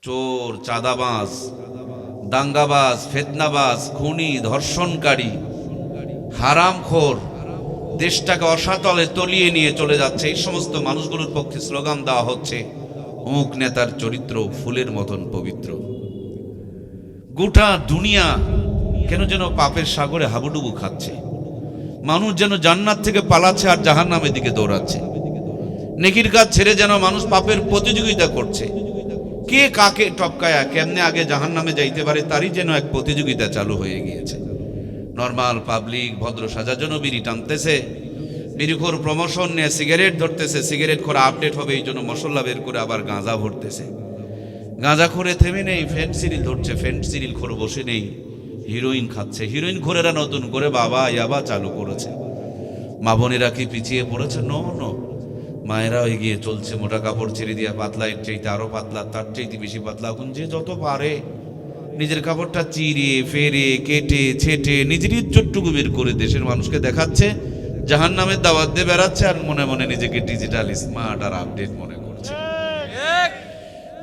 চোর, চাঁদাবাজ, দাঙ্গাবাজ, ফিতনাবাজ, খুনি, ধর্ষণকারী, হারামখোর, দেশটাকে অসাতলে তলিয়ে নিয়ে চলে যাচ্ছে, এই সমস্ত মানুষগুলোর পক্ষে স্লোগান দেওয়া হচ্ছে অমুক নেতার চরিত্র ফুলের মতন পবিত্র। গোটা দুনিয়া কেন যেন পাপের সাগরে হাবুডুবু খাচ্ছে। মানুষ যেন জান্নাত থেকে পালাচ্ছে আর জাহান্নামের দিকে দৌড়াচ্ছে। নেকির কাজ ছেড়ে যেন মানুষ পাপের প্রতিযোগিতা করছে। কে কাকে টপকায়া কেমনে আগে জাহান্নামে যাইতে পারে তারই যেন এক প্রতিযোগিতা চালু হয়ে গিয়েছে। নর্মাল পাবলিক ভদ্র সাজার জন্য বিড়ি টানতেছে, বিড়িখোর প্রমোশন নিয়ে সিগারেট ধরতেছে, সিগারেট খোর আপডেট হবে এই জন্য মশলা বের করে আবার গাঁজা ভরতেছে। গাঁজা খোরে থেমে নেই, ফেন্সিডিল ধরছে, ফেন্সিডিল খোর বসে নেই, হিরোইন খাচ্ছে, হিরোইন খোরেরা নতুন করে বাবা ইয়াবা চালু করেছে। মা বোনেরা কি পিছিয়ে পড়েছে? নো নো, মায়েরা এগিয়ে চলছে। মোটা কাপড় ছেড়ে দিয়া পাতলা, এর চাইতে আরো পাতলা, তার চাইতে বেশি পাতলা, এখন যে যত পারে নিজের কাপড়টা চিরে ফেরে কেটে ছেটে নিজের ইজ্জতটুকু বের করে দেশের মানুষকে দেখাচ্ছে, জাহান্নামের দাওয়াত দিয়ে বেড়াচ্ছে আর মনে মনে নিজেকে ডিজিটাল স্মার্ট আর আপডেট মনে করছে।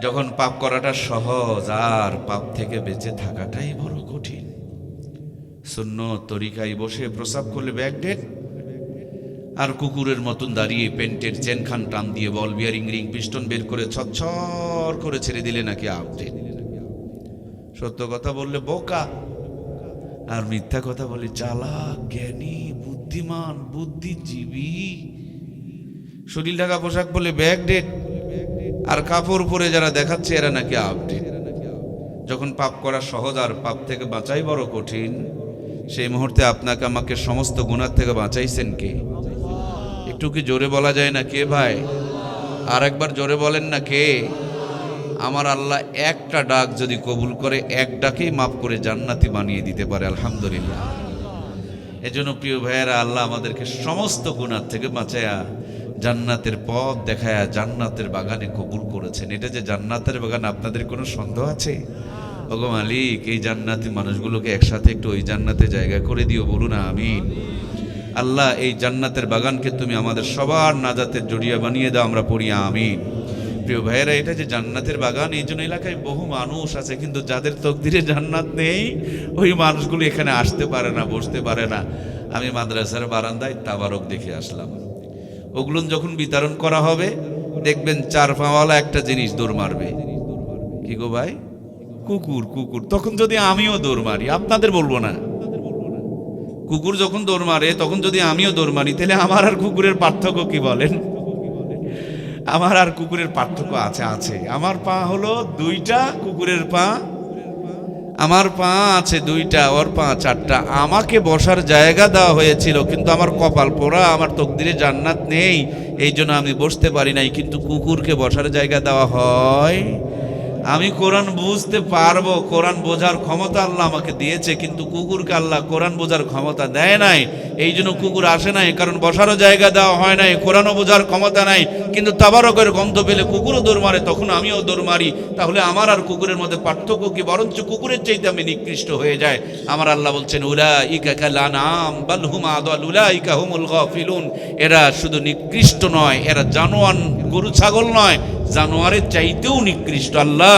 যখন পাপ করাটা সহজ আর পাপ থেকে বেঁচে থাকাটাই বড় কঠিন। সুন্নত তরিকায় বসে প্রসাব করলে ব্যাকডেট, আর কুকুরের মতন দাঁড়িয়ে পেন্টের চেনখান টান দিয়ে বল বিয়ারিং রিং পিস্টন বের করে ছচ্ছর করে ছেড়ে দিলে নাকি আপডেট। সত্য কথা বললে বোকা, আর মিথ্যা কথা বলে চালাক, জ্ঞানী, বুদ্ধিমান, বুদ্ধিজীবী। শরীর ঢাকা পোশাক বলে ব্যাকডেট, আর কাপড় পরে যারা দেখাচ্ছে এরা নাকি আপডেট। যখন পাপ করা সহজ আর পাপ থেকে বাঁচাই বড় কঠিন, সেই মুহূর্তে আপনাকে আমাকে সমস্ত গুনাহ থেকে বাঁচাইছেন কে? একটু কি জোরে বলা যায় না কে ভাই? আর একবার জোরে বলেন না কে? আমার আল্লাহ একটা ডাক যদি কবুল করে, এক ডাকেই মাফ করে জান্নাতি বানিয়ে দিতে পারে, আলহামদুলিল্লাহ। এজন্য প্রিয় ভাইয়েরা, আল্লাহ আমাদেরকে সমস্ত গুনাহ থেকে বাঁচায়া জান্নাতের পথ দেখায়া জান্নাতের বাগানে কবুল করেছেন। এটা যে জান্নাতের বাগান, আপনাদের কোনো সন্দেহ আছে? ওগো মালিক, এই জান্নাতি মানুষগুলোকে একসাথে একটু ওই জান্নাতে জায়গা করে দিও, বলুন আমিন। আল্লাহ, এই জান্নাতের বাগানকে তুমি আমাদের সবার নাজাতের জড়িয়া বানিয়ে দাও, আমরা পড়ি আমিন। প্রিয় ভাইয়েরা, এটা যে জান্নাতের বাগান, এই জন্য এলাকায় বহু মানুষ আছে, কিন্তু যাদের তকদিরে জান্নাত নেই ওই মানুষগুলো এখানে আসতে পারে না, বসতে পারে না। আমি মাদ্রাসার বারান্দায় তাবারক দেখে আসলাম। ওগুলো যখন বিতরণ করা হবে দেখবেন চার পাওয়ালা একটা জিনিস দৌড় মারবে। কি গো ভাই? কুকুর। কুকুর। তখন যদি আমিও দৌড় মারি, আপনাদের বলবো না, কুকুর যখন দৌড় মারে তখন যদি আমিও দৌড় মারি, তাহলে আমার আর কুকুরের পার্থক্য কি বলেন? আমার আর কুকুরের পার্থক্য আছে। আমার পা হলো দুইটা, কুকুরের পা, আমার পা আছে দুইটা, ওর পা চারটা। আমাকে বসার জায়গা দেওয়া হয়েছিল, কিন্তু আমার কপাল পোড়া, আমার তকদিরে জান্নাত নেই, এই জন্য আমি বসতে পারি নাই। কিন্তু কুকুরকে বসার জায়গা দেওয়া হয়। আমি কোরআন বুঝতে পারবো, কোরআন বোঝার ক্ষমতা আল্লাহ আমাকে দিয়েছে, কিন্তু কুকুরকে আল্লাহ কোরআন বোঝার ক্ষমতা দেয় নাই, এই জন্য কুকুর আসে নাই। কারণ বসারও জায়গা দেওয়া হয় নাই, কোরআনও বোঝার ক্ষমতা নাই। কিন্তু তাবারকের গন্ধ পেলে কুকুরও দৌড় মারে, তখন আমিও দৌড় মারি। তাহলে আমার আর কুকুরের মধ্যে পার্থক্য কি? বরঞ্চ কুকুরের চাইতে আমি নিকৃষ্ট হয়ে যায়। আমার আল্লাহ বলছেন, উলাইকা কাল আনআম বাল হুম আদাল উলাইকা হুমুল গাফিলুন। এরা শুধু নিকৃষ্ট নয়, এরা জানোয়ার, গরু ছাগল নয়, জানোয়ারের চাইতেও নিকৃষ্ট। আল্লাহ,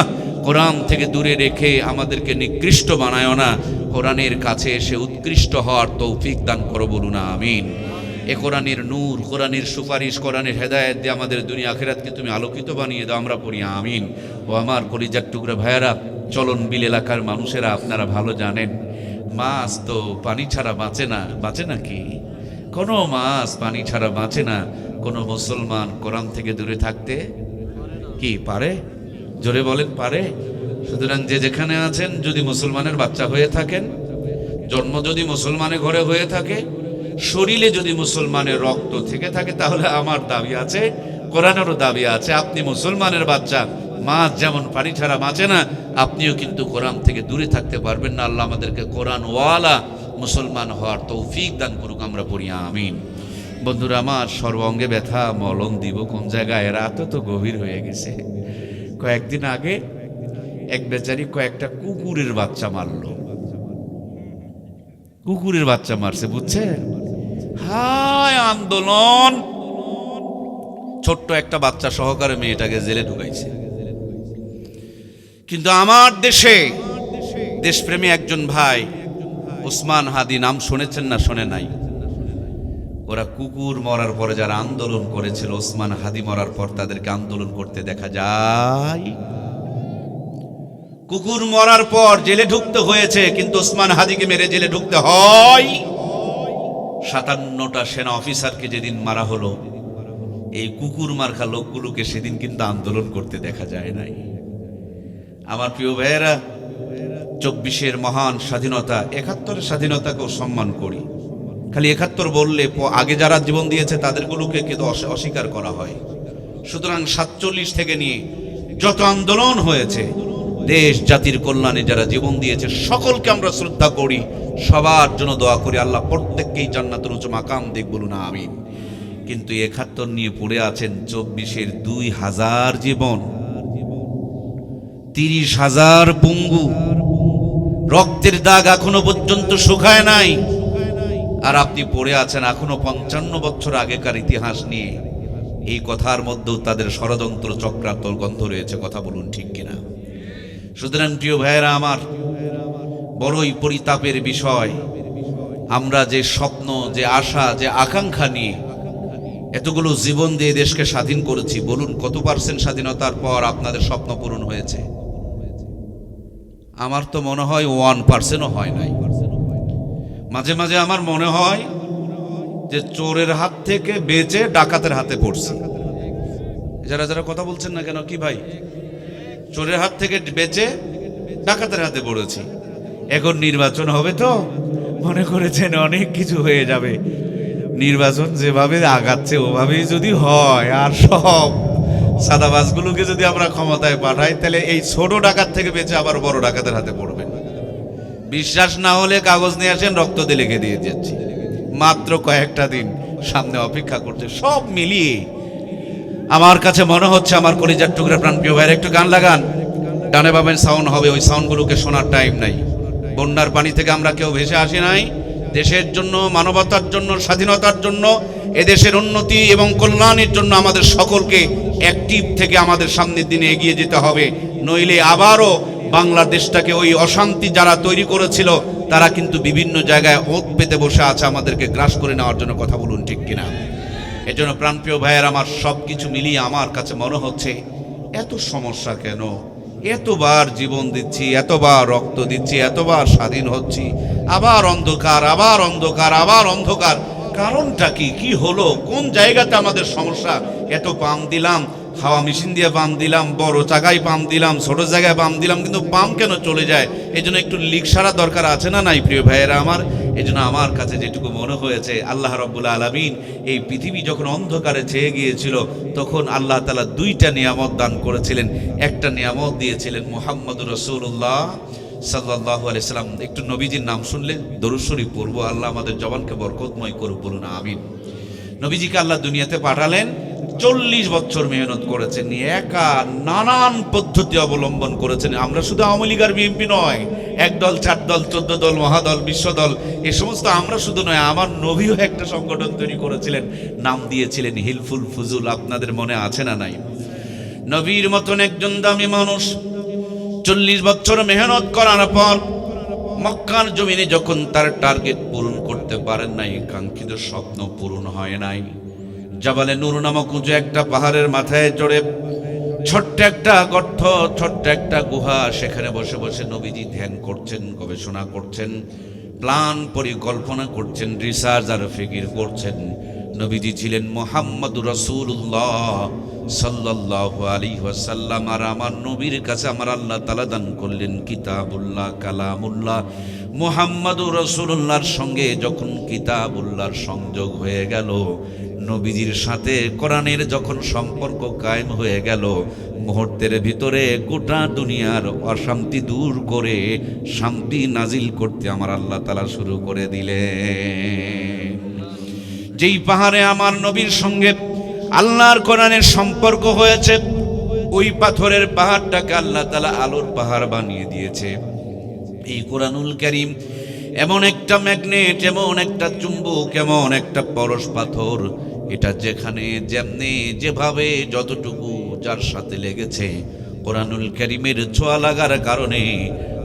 কোরআন থেকে দূরে রেখে আমাদেরকে নিকৃষ্ট বানায় না, কোরআনের কাছে এসে উৎকৃষ্ট হওয়ার তৌফিক দান করো, বলুন আমিন। এ কোরআনের নূর, কোরআনের সুপারিশ, কোরআনের হেদায়েত দিয়ে আমাদের দুনিয়া আখিরাতকে তুমি আলোকিত বানিয়ে দাও, আমরা পড়ি আমিন। ও আমার কলিজার টুকরা ভাইয়েরা, চলন বিল এলাকার মানুষেরা, আপনারা ভালো জানেন মাছ তো পানি ছাড়া বাঁচে না। বাঁচে নাকি? কোনো মাছ পানি ছাড়া বাঁচে না। কোনো মুসলমান কোরআন থেকে দূরে থাকতে কি পারে? জোরে বলেন, পারে? সুতরাং যে যেখানে আছেন, যদি মুসলমানের বাচ্চা হয়ে থাকেন, জন্ম যদি মুসলমানের ঘরে হয়ে থাকে, শরীরে যদি মুসলমানের রক্ত থেকে থাকে, তাহলে আমার দাবি আছে, কোরআনেরও দাবি আছে, আপনি মুসলমানের বাচ্চা। মাছ যেমন পানি ছাড়া বাঁচে না, আপনিও কিন্তু কোরআন থেকে দূরে থাকতে পারবেন না। আল্লাহ আমাদেরকে কোরআনওয়ালা মুসলমান হওয়ার তৌফিক দান করুক, আমরা পড়ি আমিন। বন্ধুরা আমার, সর্বাঙ্গে ব্যথা, মলম দিব কোন জায়গায়? রাত তো গভীর হয়ে গেছে। কয়েকদিন আগে এক বেচারি কয়েকটা কুকুরের বাচ্চা মারলো। কুকুরের বাচ্চা মারছে, বুঝছেন? হায় আন্দোলন! ছোট্ট একটা বাচ্চা সহকারে মেয়েটাকে জেলে ঢুকাইছে। কিন্তু আমার দেশে দেশপ্রেমী একজন ভাই ওসমান হাদি, নাম শুনেছেন না শোনে নাই? ওরা কুকুর মরার পরে যারা আন্দোলন করেছিল, ওসমান হাদি মরার পর তাদেরকে আন্দোলন করতে দেখা যায়। কুকুর মরার পর জেলে ঢুকতে হয়েছে, কিন্তু ওসমান হাদিকে মেরে জেলে ঢুকতে হয়। 57টা সেনা অফিসারকে যেদিন মারা হলো, এই কুকুর মার্কা লোকগুলোকে সেদিন কিন্তু আন্দোলন করতে দেখা যায় নাই। আমার প্রিয় ভাইয়েরা, 24-এর মহান স্বাধীনতা, 71-এর স্বাধীনতাকেও সম্মান করি। খালি 71 বললে আগে যারা জীবন দিয়েছে তাদেরগুলোকে কিন্তু অস্বীকার করা হয়। সুতরাং 47 থেকে নিয়ে যত আন্দোলন হয়েছে, দেশ জাতির কল্যাণে যারা জীবন দিয়েছে সকলকে আমরা শ্রদ্ধা করি, সবার জন্য দোয়া করি, আল্লাহ প্রত্যেককেই জান্নাতের উচ্চ মাকাম দিক, বলুন আমিন। কিন্তু 71 নিয়ে পড়ে আছেন 24-এর 2000 জীবন, 30,000 পঙ্গু, রক্তের দাগ এখনো পর্যন্ত শুকায় নাই। আর আপনি পড়ে আছেন এখনো 55 বছর আগেকার ইতিহাস নিয়ে। এই কথার মধ্যেও তাদের ষড়যন্ত্র চক্রান্ত গন্ধ রয়েছে, কথা বলুন ঠিক কিনা? সুতরাং প্রিয় ভাইয়েরা আমার, বড়ই পরিতাপের বিষয়, আমরা যে স্বপ্ন, যে আশা, যে আকাঙ্ক্ষা নিয়ে এতগুলো জীবন দিয়ে দেশকে স্বাধীন করেছি, বলুন কত % স্বাধীনতার পর আপনাদের স্বপ্ন পূরণ হয়েছে? আমার তো মনে হয় 1%ও হয় নাই। মাঝে মাঝে আমার মনে হয় যে চোরের হাত থেকে বেঁচে ডাকাতের হাতে পড়ছি। যারা যারা কথা বলছেন না কেন, কি ভাই? চোরের হাত থেকে বেঁচে ডাকাতের হাতে পড়েছি। এখন নির্বাচন হবে তো মনে করেছেন অনেক কিছু হয়ে যাবে। নির্বাচন যেভাবে আগাচ্ছে ওভাবেই যদি হয়, আর সব সাদাবাজগুলোকে যদি আমরা ক্ষমতায় পাঠাই, তাহলে এই ছোট ডাকাত থেকে বেঁচে আবার বড় ডাকাতের হাতে পড়বেন। বিশ্বাস না হলে কাগজ নিয়ে আসেন, রক্ত দিয়ে লিখে দিয়ে যাচ্ছি। মাত্র কয়েকটা দিন সামনে অপেক্ষা করছে। সব মিলিয়ে আমার কাছে মনে হচ্ছে, আমার কলিজার টুকরা প্রাণপ্রিয় ভাইয়ের একটু গান লাগান, ডানে বামের সাউন্ড হবে, ওই সাউন্ডগুলোকে শোনার টাইম নাই। বন্যার পানি থেকে আমরা কেউ ভেসে আসি নাই। দেশের জন্য, মানবতার জন্য, স্বাধীনতার জন্য, এদেশের উন্নতি এবং কল্যাণের জন্য আমাদের সকলকে অ্যাক্টিভ থেকে আমাদের সামনের দিনে এগিয়ে যেতে হবে। নইলে আবারও বাংলাদেশটাকে ওই অশান্তি যারা তৈরি করেছিল তারা কিন্তু বিভিন্ন জায়গায় ওত পেতে বসে আছে আমাদেরকে গ্রাস করে নেওয়ার জন্য, কথা বলুন ঠিক কিনা? এজন্য প্রাণপ্রিয় ভাইয়ের আমার, সব কিছু মিলিয়ে আমার কাছে মনে হচ্ছে এত সমস্যা কেন? এতবার জীবন দিচ্ছি, এতবার রক্ত দিচ্ছি, এতবার স্বাধীন হচ্ছি, আবার অন্ধকার, আবার অন্ধকার, আবার অন্ধকার। কারণটা কি? কি হলো? কোন জায়গাতে আমাদের সমস্যা? এত পাম্প দিলাম, হাওয়া মেশিন দিয়ে পাম্প দিলাম, বড় জায়গায় পাম্প দিলাম, ছোট জায়গায় পাম্প দিলাম, কিন্তু পাম্প কেন চলে যায়? এই জন্য একটু লিক সারা দরকার আছে না নাই প্রিয় ভাইয়েরা আমার? এই জন্য আমার কাছে যেটুকু মনে হয়েছে, আল্লাহ রাব্বুল আলামিন এই পৃথিবী যখন অন্ধকারে ছেয়ে গিয়েছিল, তখন আল্লাহ তাআলা 2টা নিয়ামত দান করেছিলেন। একটা নিয়ামত দিয়েছিলেন মুহাম্মদুর রাসূলুল্লাহ সাল্লাল্লাহু আলাইহি সাল্লাম। একটু নবীজির নাম শুনলে দরুদ শরীফ পড়বো, আল্লাহ আমাদের জবানকে বরকতময় করুক, বলুন আমিন। নবীজিকে আল্লাহ দুনিয়াতে পাঠালেন, 40 বছর মেহনত করেছেন, একা নানান পদ্ধতি অবলম্বন করেছেন। আমরা শুধু আওয়ামী লীগ আর বিএনপি নয়, 1 দল, 4 দল, 14 দল, মহাদল, বিশ্বদল, এ সমস্ত আমরা শুধু নয়, আমার নবীও একটা সংগঠন তৈরি করেছিলেন, নাম দিয়েছিলেন হিলফুল ফুজুল। আপনাদের মনে আছে না নাই? নবীর মতন একজন দামি মানুষ 40 বছর মেহনত করার পর মক্কার জমিনে যখন তার টার্গেট পূরণ করতে পারেন নাই, কাঙ্ক্ষিত স্বপ্ন পূরণ হয় নাই, জাবালে নূর নামক উঁচু একটা পাহাড়ের মাথায় চড়ে ছোট্ট একটা গর্ত, ছোট্ট একটা গুহা, সেখানে বসে বসে নবীজি ধ্যান করছেন, গবেষণা করছেন, প্ল্যান পরিকল্পনা করছেন, রিসার্চ আর ফিকির করছেন। নবীজি ছিলেন মুহাম্মদুর রাসূলুল্লাহ সাল্লাল্লাহু আলাইহি ওয়াসাল্লাম। আর আমার নবীর কাছে আমার আল্লাহ তাআলা দান করলেন কিতাবুল্লাহ, কালামুল্লাহ। মুহাম্মদুর রাসূলুল্লাহর সঙ্গে যখন কিতাবুল্লাহর সংযোগ হয়ে গেল, নবীজির সাথে কোরআনের যখন সম্পর্ক কায়েম হয়ে গেল, মুহূর্তের ভিতরে গোটা দুনিয়ার অশান্তি দূর করে শান্তি নাজিল করতে আমার আল্লাহ তাআলা শুরু করে দিলেন। যেই পাহাড়ে আমার নবীর সঙ্গে আল্লাহর কোরআনের সম্পর্ক হয়েছে, ওই পাথরের পাহাড়টাকে আল্লাহ তাআলা আলোর পাহাড় বানিয়ে দিয়েছে। এই কোরআনুল কারীম এমন একটা ম্যাগনেট, এমন একটা চুম্বক, এমন একটা পরশ পাথর, এটা যেখানে যেমনি যেভাবে যতটুকু যার সাথে লেগেছে, কোরআনুল কারীমের ছোঁয়া লাগার কারণে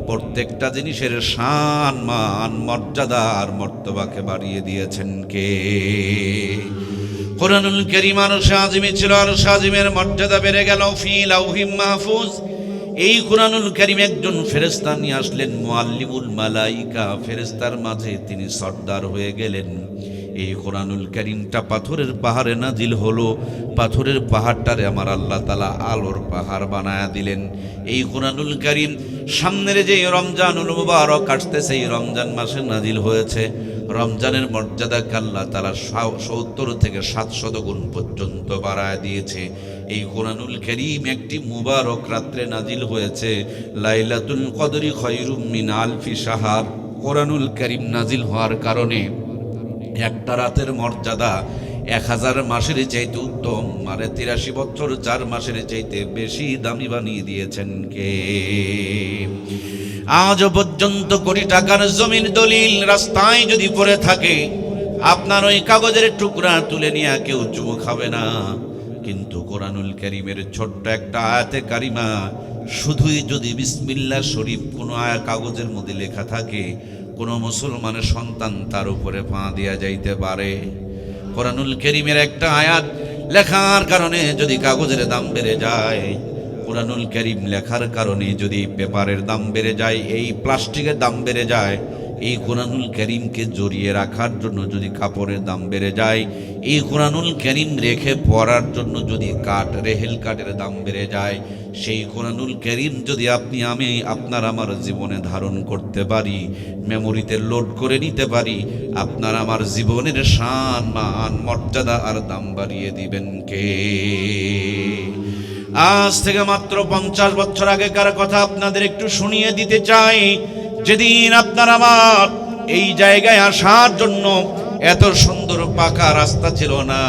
প্রত্যেকটা জিনিসের শান মান মর্যাদা আর মর্তবাকে বাড়িয়ে দিয়েছেন কে? কোরআনুল কারীম আরশে আজিমে ছিল, আরশে আজিমের মর্যাদা বেড়ে গেল ফি লাউহিম মাহফুজ। এই কোরআনুল কারীম একজন ফেরেশতা নিয়ে আসলেন, মুআল্লিমুল মালাইকা, ফেরেশতার মাঝে তিনি সর্দার হয়ে গেলেন। এই কোরআনুল কারীমটা পাথরের পাহাড়ে নাজিল হলো, পাথরের পাহাড়টারে আমার আল্লাহ তাআলা আলোর পাহাড় বানায়া দিলেন। এই কোরআনুল কারীম সামনের যে রমজানুল মুবারক আসতেছে, এই রমজান মাসে নাজিল হয়েছে। রমজানের মর্যাদাকে আল্লাহ তাআলা ৭০ থেকে ৭০০ গুণ পর্যন্ত বাড়ায় দিয়েছে। এই কোরআনুল কারীম একটি মুবারক রাত্রে নাজিল হয়েছে। লাইলাতুল কদরি খায়রুম মিন আলফি শাহর। কোরআনুল কারীম নাজিল হওয়ার কারণে একটা রাতের মর্যাদা ১০০০ মাসের চাইতে উত্তম, ৮৩ বছর ৪ মাসের চাইতে বেশি দামি বানিয়ে দিয়েছেন কে? আজও পর্যন্ত কোটি টাকার জমির দলিল রাস্তায় যদি পড়ে থাকে, আপনার ওই কাগজের টুকরা তুলে নিয়ে কেউ চুমু খাবে না। কিন্তু কোরআনুল কারীমের ছোট্ট একটা আয়াতে কারিমা, শুধুই যদি বিসমিল্লাহ শরীফ কোনো কাগজের মধ্যে লেখা থাকে, কোনো মুসলমানের সন্তান তার উপরে পা দিয়া যাইতে পারে। কোরআনুল কারীমের একটা আয়াত লেখার কারণে যদি কাগজের দাম বেড়ে যায়, কোরআনুল কারীম লেখার কারণে যদি পেপারের দাম বেড়ে যায়, এই প্লাস্টিকের দাম বেড়ে যায়, এই কোরআনুল কারীমকে জড়িয়ে রাখার জন্য যদি কাপড়ের দাম বেড়ে যায়, এই কোরআনুল কারীম রেখে পড়ার জন্য যদি রেহেল কাঠের দাম বেড়ে যায়, সেই কোরআনুল কারীম যদি আপনি আমি আপনার আমার জীবনে ধারণ করতে পারি, মেমোরিতে লোড করে নিতে পারি, আপনার আমার জীবনের শান মান মর্যাদা আর দাম বাড়িয়ে দিবেন কে? আজ থেকে মাত্র ৫০ বছর আগেকার কথা আপনাদের একটু শুনিয়ে দিতে চাই। যেদিন আপনার আমার এই জায়গায় আসার জন্য এত সুন্দর পাকা রাস্তা ছিল না,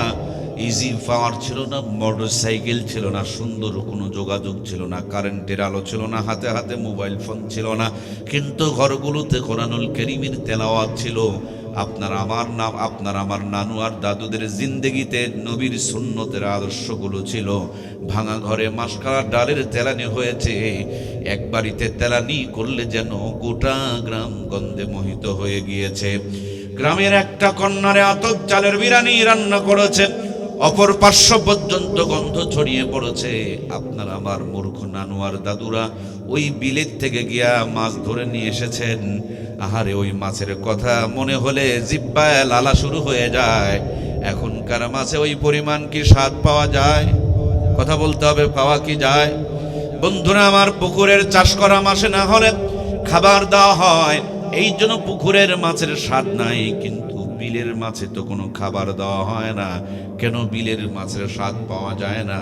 ইজি পাওয়ার ছিল না, মোটর সাইকেল ছিল না, সুন্দর কোনো যোগাযোগ ছিল না, কারেন্টের আলো ছিল না, হাতে হাতে মোবাইল ফোন ছিল না, কিন্তু ঘরগুলোতে কোরআনুল কারীমের তেলাওয়াত ছিল। আপনার আমার নানু আর দাদুদের জিন্দেগিতে নবীর সুন্নতের আদর্শগুলো ছিল। ভাঙা ঘরে মাসকালা ডালের তেলানি হয়েছে, এক বাড়িতে তেলানি করলে যেন গোটা গ্রাম গন্ধে মোহিত হয়ে গিয়েছে। গ্রামের একটা কন্যারে আতপ চালের বিরিয়ানি রান্না করেছে, অপর পার্শ্ব পর্যন্ত গন্ধ ছড়িয়ে পড়েছে। আপনার আমার মূর্খ নানু আর দাদুরা ওই বিলেত থেকে গিয়া মাছ ধরে নিয়ে এসেছেন। আহারে, ওই মাছের কথা মনে হলে জিহ্বায় লালা শুরু হয়ে যায়। এখনকার মাছে ওই পরিমাণ কি স্বাদ পাওয়া যায়? কথা বলতে হবে, পাওয়া কি যায়? বন্ধুরা আমার, পুকুরের চাষ করা মাছে না হলে খাবার দেওয়া হয়, এই জন্য পুকুরের মাছের স্বাদ নাই। কিন্তু বিলের মাছে তো কোনো খাবার দেওয়া হয় না। কেন বিলের মাছের স্বাদ পাওয়া যায় না?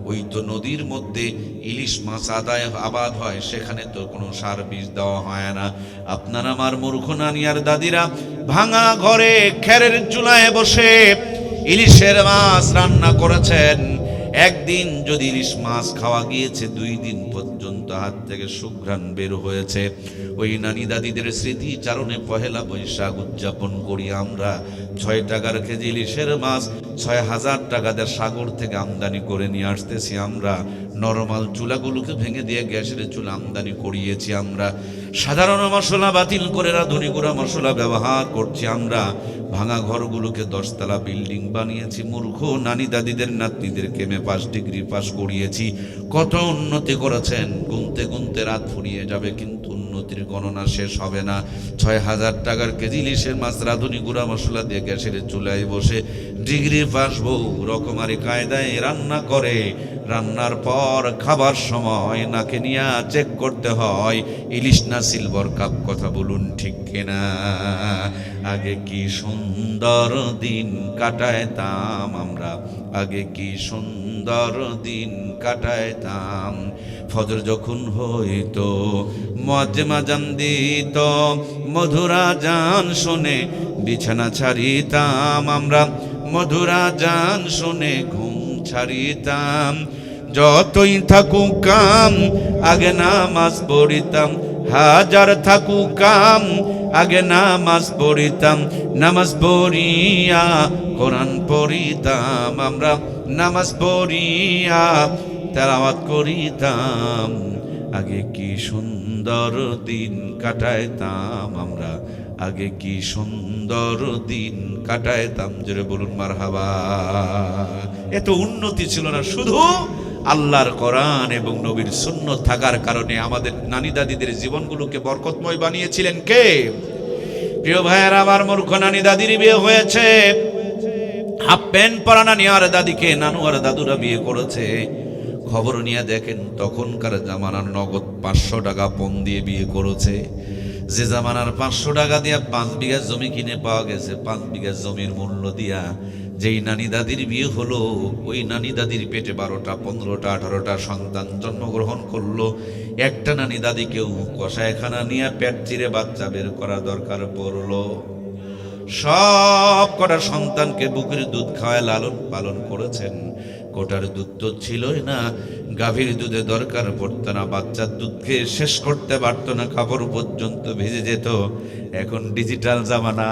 ওই তো নদীর মধ্যে ইলিশ মাছ আবাদ হয়, সেখানে তো কোনো সার বীজ দেওয়া হয় না। আপনার আমার মূর্খ নানি আর দাদিরা ভাঙা ঘরে খেরের চুলায় বসে ইলিশের মাছ রান্না করেছেন। একদিন যদি ইলিশ মাছ খাওয়া গিয়েছে, 2 দিন পর্যন্ত হাত থেকে সুঘ্রাণ বের হয়েছে। ওই নানি দাদিদের স্মৃতিচারণে পহেলা বৈশাখ উদযাপন করি আমরা। 6 টাকার কেজি ইলিশের মাছ 6000 টাকা দিয়ে সাগর থেকে আমদানি করে নিয়ে আসতেছি আমরা। নরমাল চুলাগুলোকে ভেঙে দিয়ে গ্যাসের চুলা আমদানি করিয়েছি আমরা। সাধারণ মশলা বাতিল করে রাঁধুনি গুঁড়া মশলা ব্যবহার করছি আমরা। ভাঙা ঘরগুলোকে 10 তলা বিল্ডিং বানিয়েছি। মূর্খ নানি দাদিদের নাতনিদেরকে এমএ পাস ডিগ্রি পাস করিয়েছি। কত উন্নতি করেছেন, গুনতে গুনতে রাত ফুরিয়ে যাবে, কিন্তু উন্নতির গণনা শেষ হবে না। 6000 টাকার কেজি ইলিশের মাছ রাঁধুনি গুঁড়া মশলা দিয়ে গ্যাসের চুলায় বসে ডিগ্রি পাস বউ রকমারি কায়দায় রান্না করে। রান্নার পর খাবার সময় নাকে নিয়ে চেক করতে হয় ইলিশ না সিলভার কাপ। কথা বলুন ঠিক কিনা? আগে কি সুন্দর দিন কাটাইতাম আমরা, আগে কি সুন্দর দিন কাটাইতাম। ফজর যখন হইতো মুয়াজ্জিন আযান দিত, মধুরা জান শুনে বিছানা ছাড়িতাম আমরা, মধুরা জান শুনে ঘুম ছাড়িতাম। যতই থাকুক কাম আগে নামাজ পড়িতাম, হাজার থাকুক কাম আগে নামাজ পড়িতাম। নামাজ পড়িয়া কোরআন পড়িতাম আমরা, নামাজ পড়িয়া তেলাওয়াত করিতাম, আগে কি সুন্দর দিন কাটাইতাম আমরা, আগে কি সুন্দর দিন কাটাইতাম। জোরে বলুন মারহাবা। এত উন্নতি ছিল না, শুধু আল্লাহর কোরআন এবং নবীর সুন্নাত থাকার কারণে আমাদের নানি দাদিদের জীবনগুলোকে বরকতময় বানিয়েছিলেন কে? প্রিয় ভাইয়েরা আমার, মূর্খ নানি দাদির বিয়ে হয়েছে, হাফ প্যান্ট পরা নানি আর দাদিকে নানু আর দাদুরা বিয়ে করেছে। খবর নিয়ে দেখেন তখনকার জামানার নগদ 500 টাকা পণ দিয়ে বিয়ে করেছে। যে জামানার 500 টাকা দিয়া 5 বিঘা জমি কিনে পাওয়া গেছে, 5 বিঘা জমির মূল্য দিয়া যেই নানি দাদির বিয়ে হলো, ওই নানি দাদির পেটে 12টা 15টা 18টা সন্তান জন্মগ্রহণ করলো। একটা নানি দাদিকেও কষায়খানা নিয়ে পেট চিরে বাচ্চা বের করা দরকার পড়লো। সব কটা সন্তানকে বুকের দুধ খাওয়ায় লালন পালন করেছেন। কোটার দুধ তো ছিলই না, গাভীর দুধে দরকার পড়তো না, বাচ্চার দুধকে শেষ করতে পারতো না, কাপড় পর্যন্ত ভিজে যেত। এখন ডিজিটাল জামানা,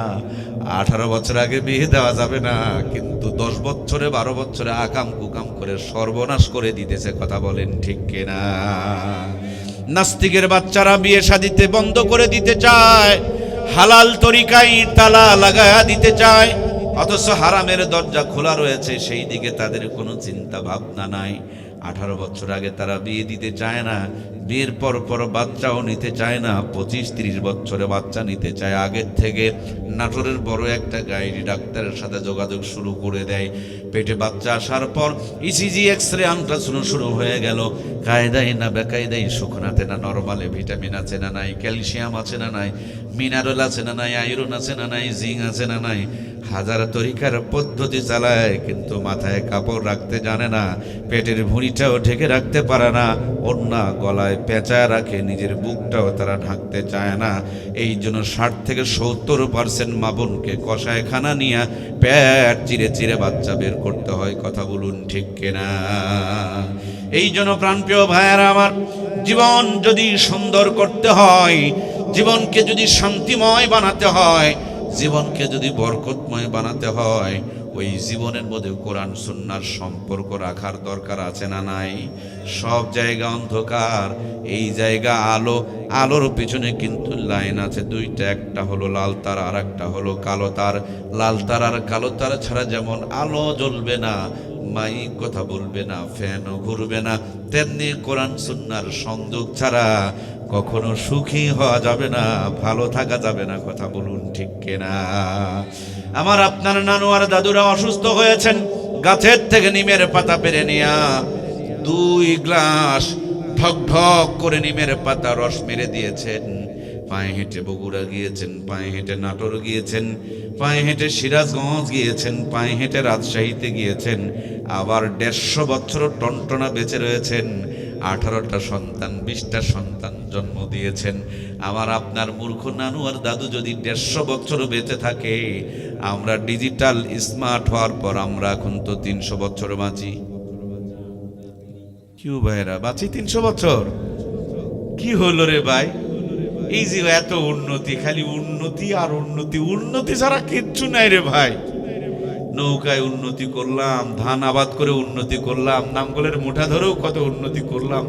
18 বছর আগে বিয়ে দেওয়া যাবে না, কিন্তু 10 বছরে 12 বছরে আকাম কুকাম করে সর্বনাশ করে দিতেছে। কথা বলেন ঠিক কিনা? নাস্তিকের বাচ্চারা বিয়ে শাদিতে বন্ধ করে দিতে চায়, হালাল তরিকায় তালা লাগায়া দিতে চায়, অথচ হারামের দরজা খোলা রয়েছে, সেই দিকে তাদের কোনো চিন্তা ভাবনা নাই। 18 বছর আগে তারা বিয়ে দিতে চায় না, বিয়ের পর পর বাচ্চাও নিতে চায় না, 25-30 বছরে বাচ্চা নিতে চায়। আগের থেকে নাটোরের বড় একটা গাইডি ডাক্তারের সাথে যোগাযোগ শুরু করে দেয়। পেটে বাচ্চা আসার পর ইসিজি এক্সরে আল্ট্রাসাউন্ড শুরু হয়ে গেল। কায়দায় না বেকায়দায়, শুকনাতে না নরমালে, ভিটামিন আছে না নাই, ক্যালসিয়াম আছে না নাই, মিনারেল আছে না নাই, আয়রন আছে না নাই, জিঙ্ক আছে না নাই, হাজার তরিকার পদ্ধতি চালায়, কিন্তু মাথায় কাপড় রাখতে জানে না, পেটের ভুঁড়িটাও ঢেকে রাখতে পারে না, ওড়না গলায় পেঁচায় রাখে, নিজের বুকটাও তারা ঢাকতে চায় না। এই জন্য 60 থেকে 70% মা বোনকে কষায়খানা নিয়ে পেট চিরে চিরে বাচ্চা বের করতে হয়। কথা বলুন ঠিক কিনা? এই জন্য প্রাণপ্রিয় ভাইয়েরা আমার, জীবন যদি সুন্দর করতে হয়, জীবনকে যদি শান্তিময় বানাতে হয়, জীবনকে যদি বরকতময় বানাতে হয়, ওই জীবনের মধ্যে কোরআন সুন্নাহর সম্পর্ক রাখার দরকার আছে না নাই? সব জায়গা অন্ধকার, এই জায়গা আলো, আলোর পিছনে কিন্তু লাইন আছে দুইটা, একটা হলো লাল তার আর একটা হলো কালো তার। লাল তার আর কালো তার ছাড়া যেমন আলো জ্বলবে না, মাইক কথা বলবে না, ফ্যানও ঘুরবে না, তেমনি কোরআন সুন্নাহর সংযোগ ছাড়া কখনো সুখী হওয়া যাবে না, ভালো থাকা যাবে না। কথা বলুন ঠিক কিনা? আমার আপনার নানু আর দাদুরা অসুস্থ হয়েছেন, গাছের থেকে নিমের পাতা পেরে নিয়া 2 গ্লাস ঢক ঢক করে নিমের পাতা রস মেরে দিয়েছেন। পায়ে হেঁটে বগুড়া গিয়েছেন, পায়ে হেঁটে নাটোর গিয়েছেন, পায়ে হেঁটে সিরাজগঞ্জ গিয়েছেন, পায়ে হেঁটে রাজশাহীতে গিয়েছেন, আবার 150 বছর টনটনা বেঁচে রয়েছেন। 18টা সন্তান, 20টা সন্তান জন্ম দিয়েছেন। আমার আপনার মূর্খ নানু আর দাদু যদি 150 বছর বেঁচে থাকে, আমরা ডিজিটাল স্মার্ট হওয়ার পর আমরা এখন তো 300 বছর বাঁচি। কি ভাইরা, বাঁচি 300 বছর? কি হলো রে ভাই? এই যে এত উন্নতি, খালি উন্নতি আর উন্নতি, উন্নতি ছাড়া কিচ্ছু নাই রে ভাই। নৌকায় উন্নতি করলাম, ধান আবাদ করে উন্নতি করলাম, নাঙ্গলের মুঠা ধরেও কত উন্নতি করলাম।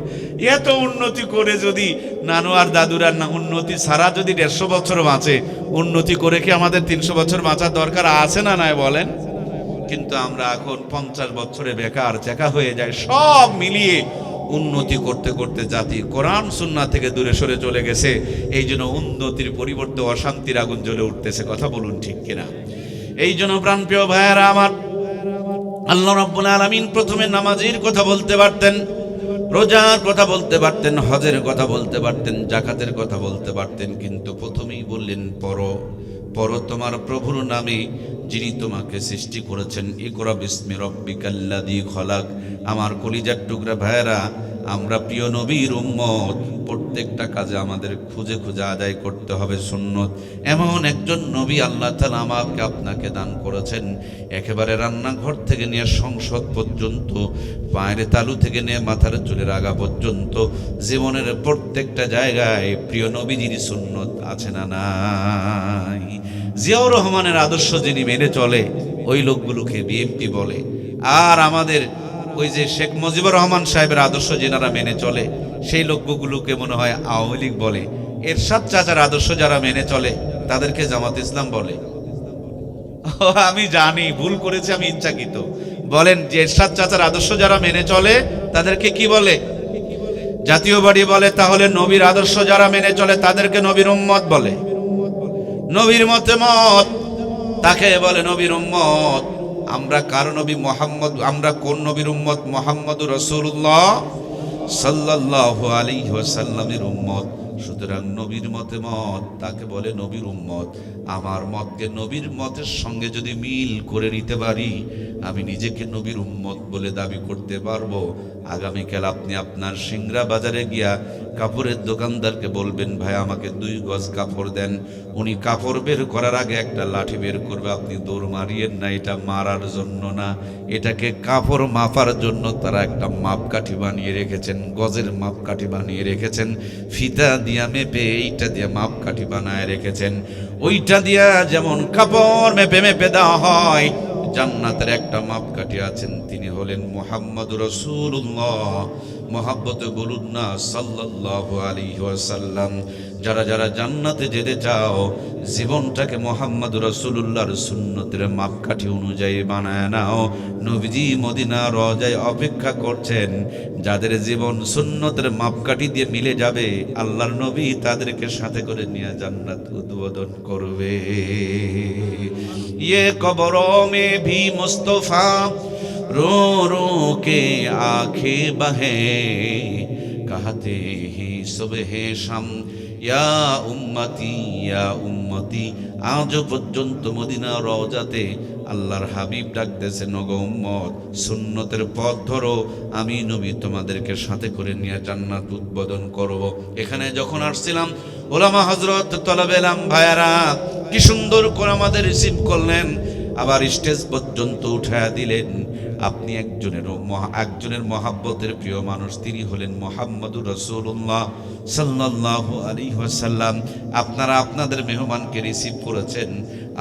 এত উন্নতি করে যদি নানু আর দাদুরা না উন্নতি ছাড়া যদি 150 বছর বাঁচে, উন্নতি করে কি আমাদের 300 বছর বাঁচার দরকার আছে না নাই বলেন? কিন্তু আমরা এখন 50 বছরে বেকার চেকা হয়ে যায়। সব মিলিয়ে উন্নতি করতে করতে জাতি কোরআন সুন্নাহ থেকে দূরে সরে চলে গেছে। এই জন্য উন্নতির পরিবর্তে অশান্তির আগুন জ্বলে উঠতেছে। কথা বলুন ঠিক কিনা? এই জন্য প্রাণপ্রিয় ভাইয়েরা আমার, আল্লাহ রাব্বুল আলামিন প্রথমে নামাজের কথা বলতে পারতেন, রোজার কথা বলতে পারতেন, হজের কথা বলতে পারতেন, যাকাতের কথা বলতে পারতেন, কিন্তু প্রথমেই বললেন পড়ো তোমার প্রভুর নামে, যিনি তোমাকে সৃষ্টি করেছেন। ইকরা বিসমি রাব্বিকাল্লাযী খলাক। আমার কলিজার টুকরা ভাইয়েরা, আমরা প্রিয় নবীর উম্মত, প্রত্যেকটা কাজে আমাদের খুঁজে খুঁজে আদায় করতে হবে সুন্নত। এমন একজন নবী আল্লাহ তাআলা আমাকে আপনাকে দান করেছেন, একেবারে রান্নাঘর থেকে নিয়ে সংসদ পর্যন্ত, পায়ের তালু থেকে নিয়ে মাথার চুলের আগা পর্যন্ত, জীবনের প্রত্যেকটা জায়গায় প্রিয় নবীজির সুন্নত আছে না নাই? জিয়াউর রহমানের আদর্শ যিনি মেনে চলে, ওই লোকগুলোকে বিএমপি বলে। আর আমাদের ওই যে শেখ মুজিবুর রহমান সাহেবের আদর্শ যেনারা মেনে চলে সেই লোকগুলোকে মনে হয় আওয়ামী লীগ বলে, এরশাদ চাচার আদর্শ যারা মেনে চলে তাদেরকে জামাত ইসলাম বলে। আমি জানি ভুল করেছি, আমি ইচ্ছাকৃত। বলেন যে এরশাদ চাচার আদর্শ যারা মেনে চলে তাদেরকে কি বলে? জাতীয় বাড়ি বলে। তাহলে নবীর আদর্শ যারা মেনে চলে তাদেরকে নবীর উম্মত বলে। নবীর মতে মত তাকে বলে নবীর উম্মত। আমরা কার নবী? মুহাম্মদ। আমরা কোন নবীর উম্মত? মুহাম্মদুর রাসূলুল্লাহ সাল্লাল্লাহু আলাইহি ওয়াসাল্লামের উম্মত। সুতরাং নবীর মতে মত তাকে বলে নবীর উম্মত। আমার মতকে নবীর মতের সঙ্গে যদি মিল করে নিতে পারি, আমি নিজেকে নবীর উম্মত বলে দাবি করতে পারবো। আগামীকাল আপনি আপনার সিংড়া বাজারে গিয়া কাপড়ের দোকানদারকে বলবেন, ভাই আমাকে 2 গজ কাপড় দেন। উনি কাপড় বের করার আগে একটা লাঠি বের করবে। আপনি দৌড় মারিয়েন না, এটা মারার জন্য না, এটাকে কাপড় মাপার জন্য তারা একটা মাপকাঠি বানিয়ে রেখেছেন, গজের মাপকাঠি বানিয়ে রেখেছেন। ফিতা দিয়া মেপে এইটা দিয়ে মাপকাঠি বানায় রেখেছেন। ওইটা দিয়া যেমন কাপড় মেপে মেপে দেওয়া হয়, জান্নাতের একটা মাপকাঠি আছেন, তিনি হলেন মুহাম্মদুর রাসূলুল্লাহ। মহাব্বতে বলুন না সাল্লাল্লাহু আলাইহি ওয়াসাল্লাম। যারা যারা জান্নাতে যেতে চাও, জীবনটাকে মুহাম্মদুর রাসূলুল্লাহর সুন্নতের মাপকাঠি অনুযায়ী বানায় নাও। নবীজি মদিনা রওজায় অপেক্ষা করছেন। যাদের জীবন সুন্নতের মাপকাঠি দিয়ে মিলে যাবে, আল্লাহর নবী তাদেরকে সাথে করে নিয়ে জান্নাত উদ্বোধন করবে। ये कब्रों में भी मुस्तफा रो रो के आंखें बहे, कहते हैं सुबह शाम या उम्मती या उम्मती। আজ পর্যন্ত মদিনা রওজাতে আল্লাহর হাবিব ডাকতেছেন, ওগো উম্মত সুন্নতের পথ ধরো, আমি নবী তোমাদেরকে সাথে করে নিয়ে জান্নাত উদ্বোধন করব। এখানে যখন আসছিলাম, ওলামা হযরত তলবে ইলম ভাইয়ারা কি সুন্দর করে আমাদের রিসিভ করলেন, আবার স্টেজ পর্যন্ত উঠায়া দিলেন। আপনি একজনের মহাব্বতের প্রিয় মানুষ, তিনি হলেন মুহাম্মদুর রাসূলুল্লাহ সাল্লাল্লাহু আলাইহি ওয়াসাল্লাম। আপনারা আপনাদের মেহমানকে রিসিভ করেছেন,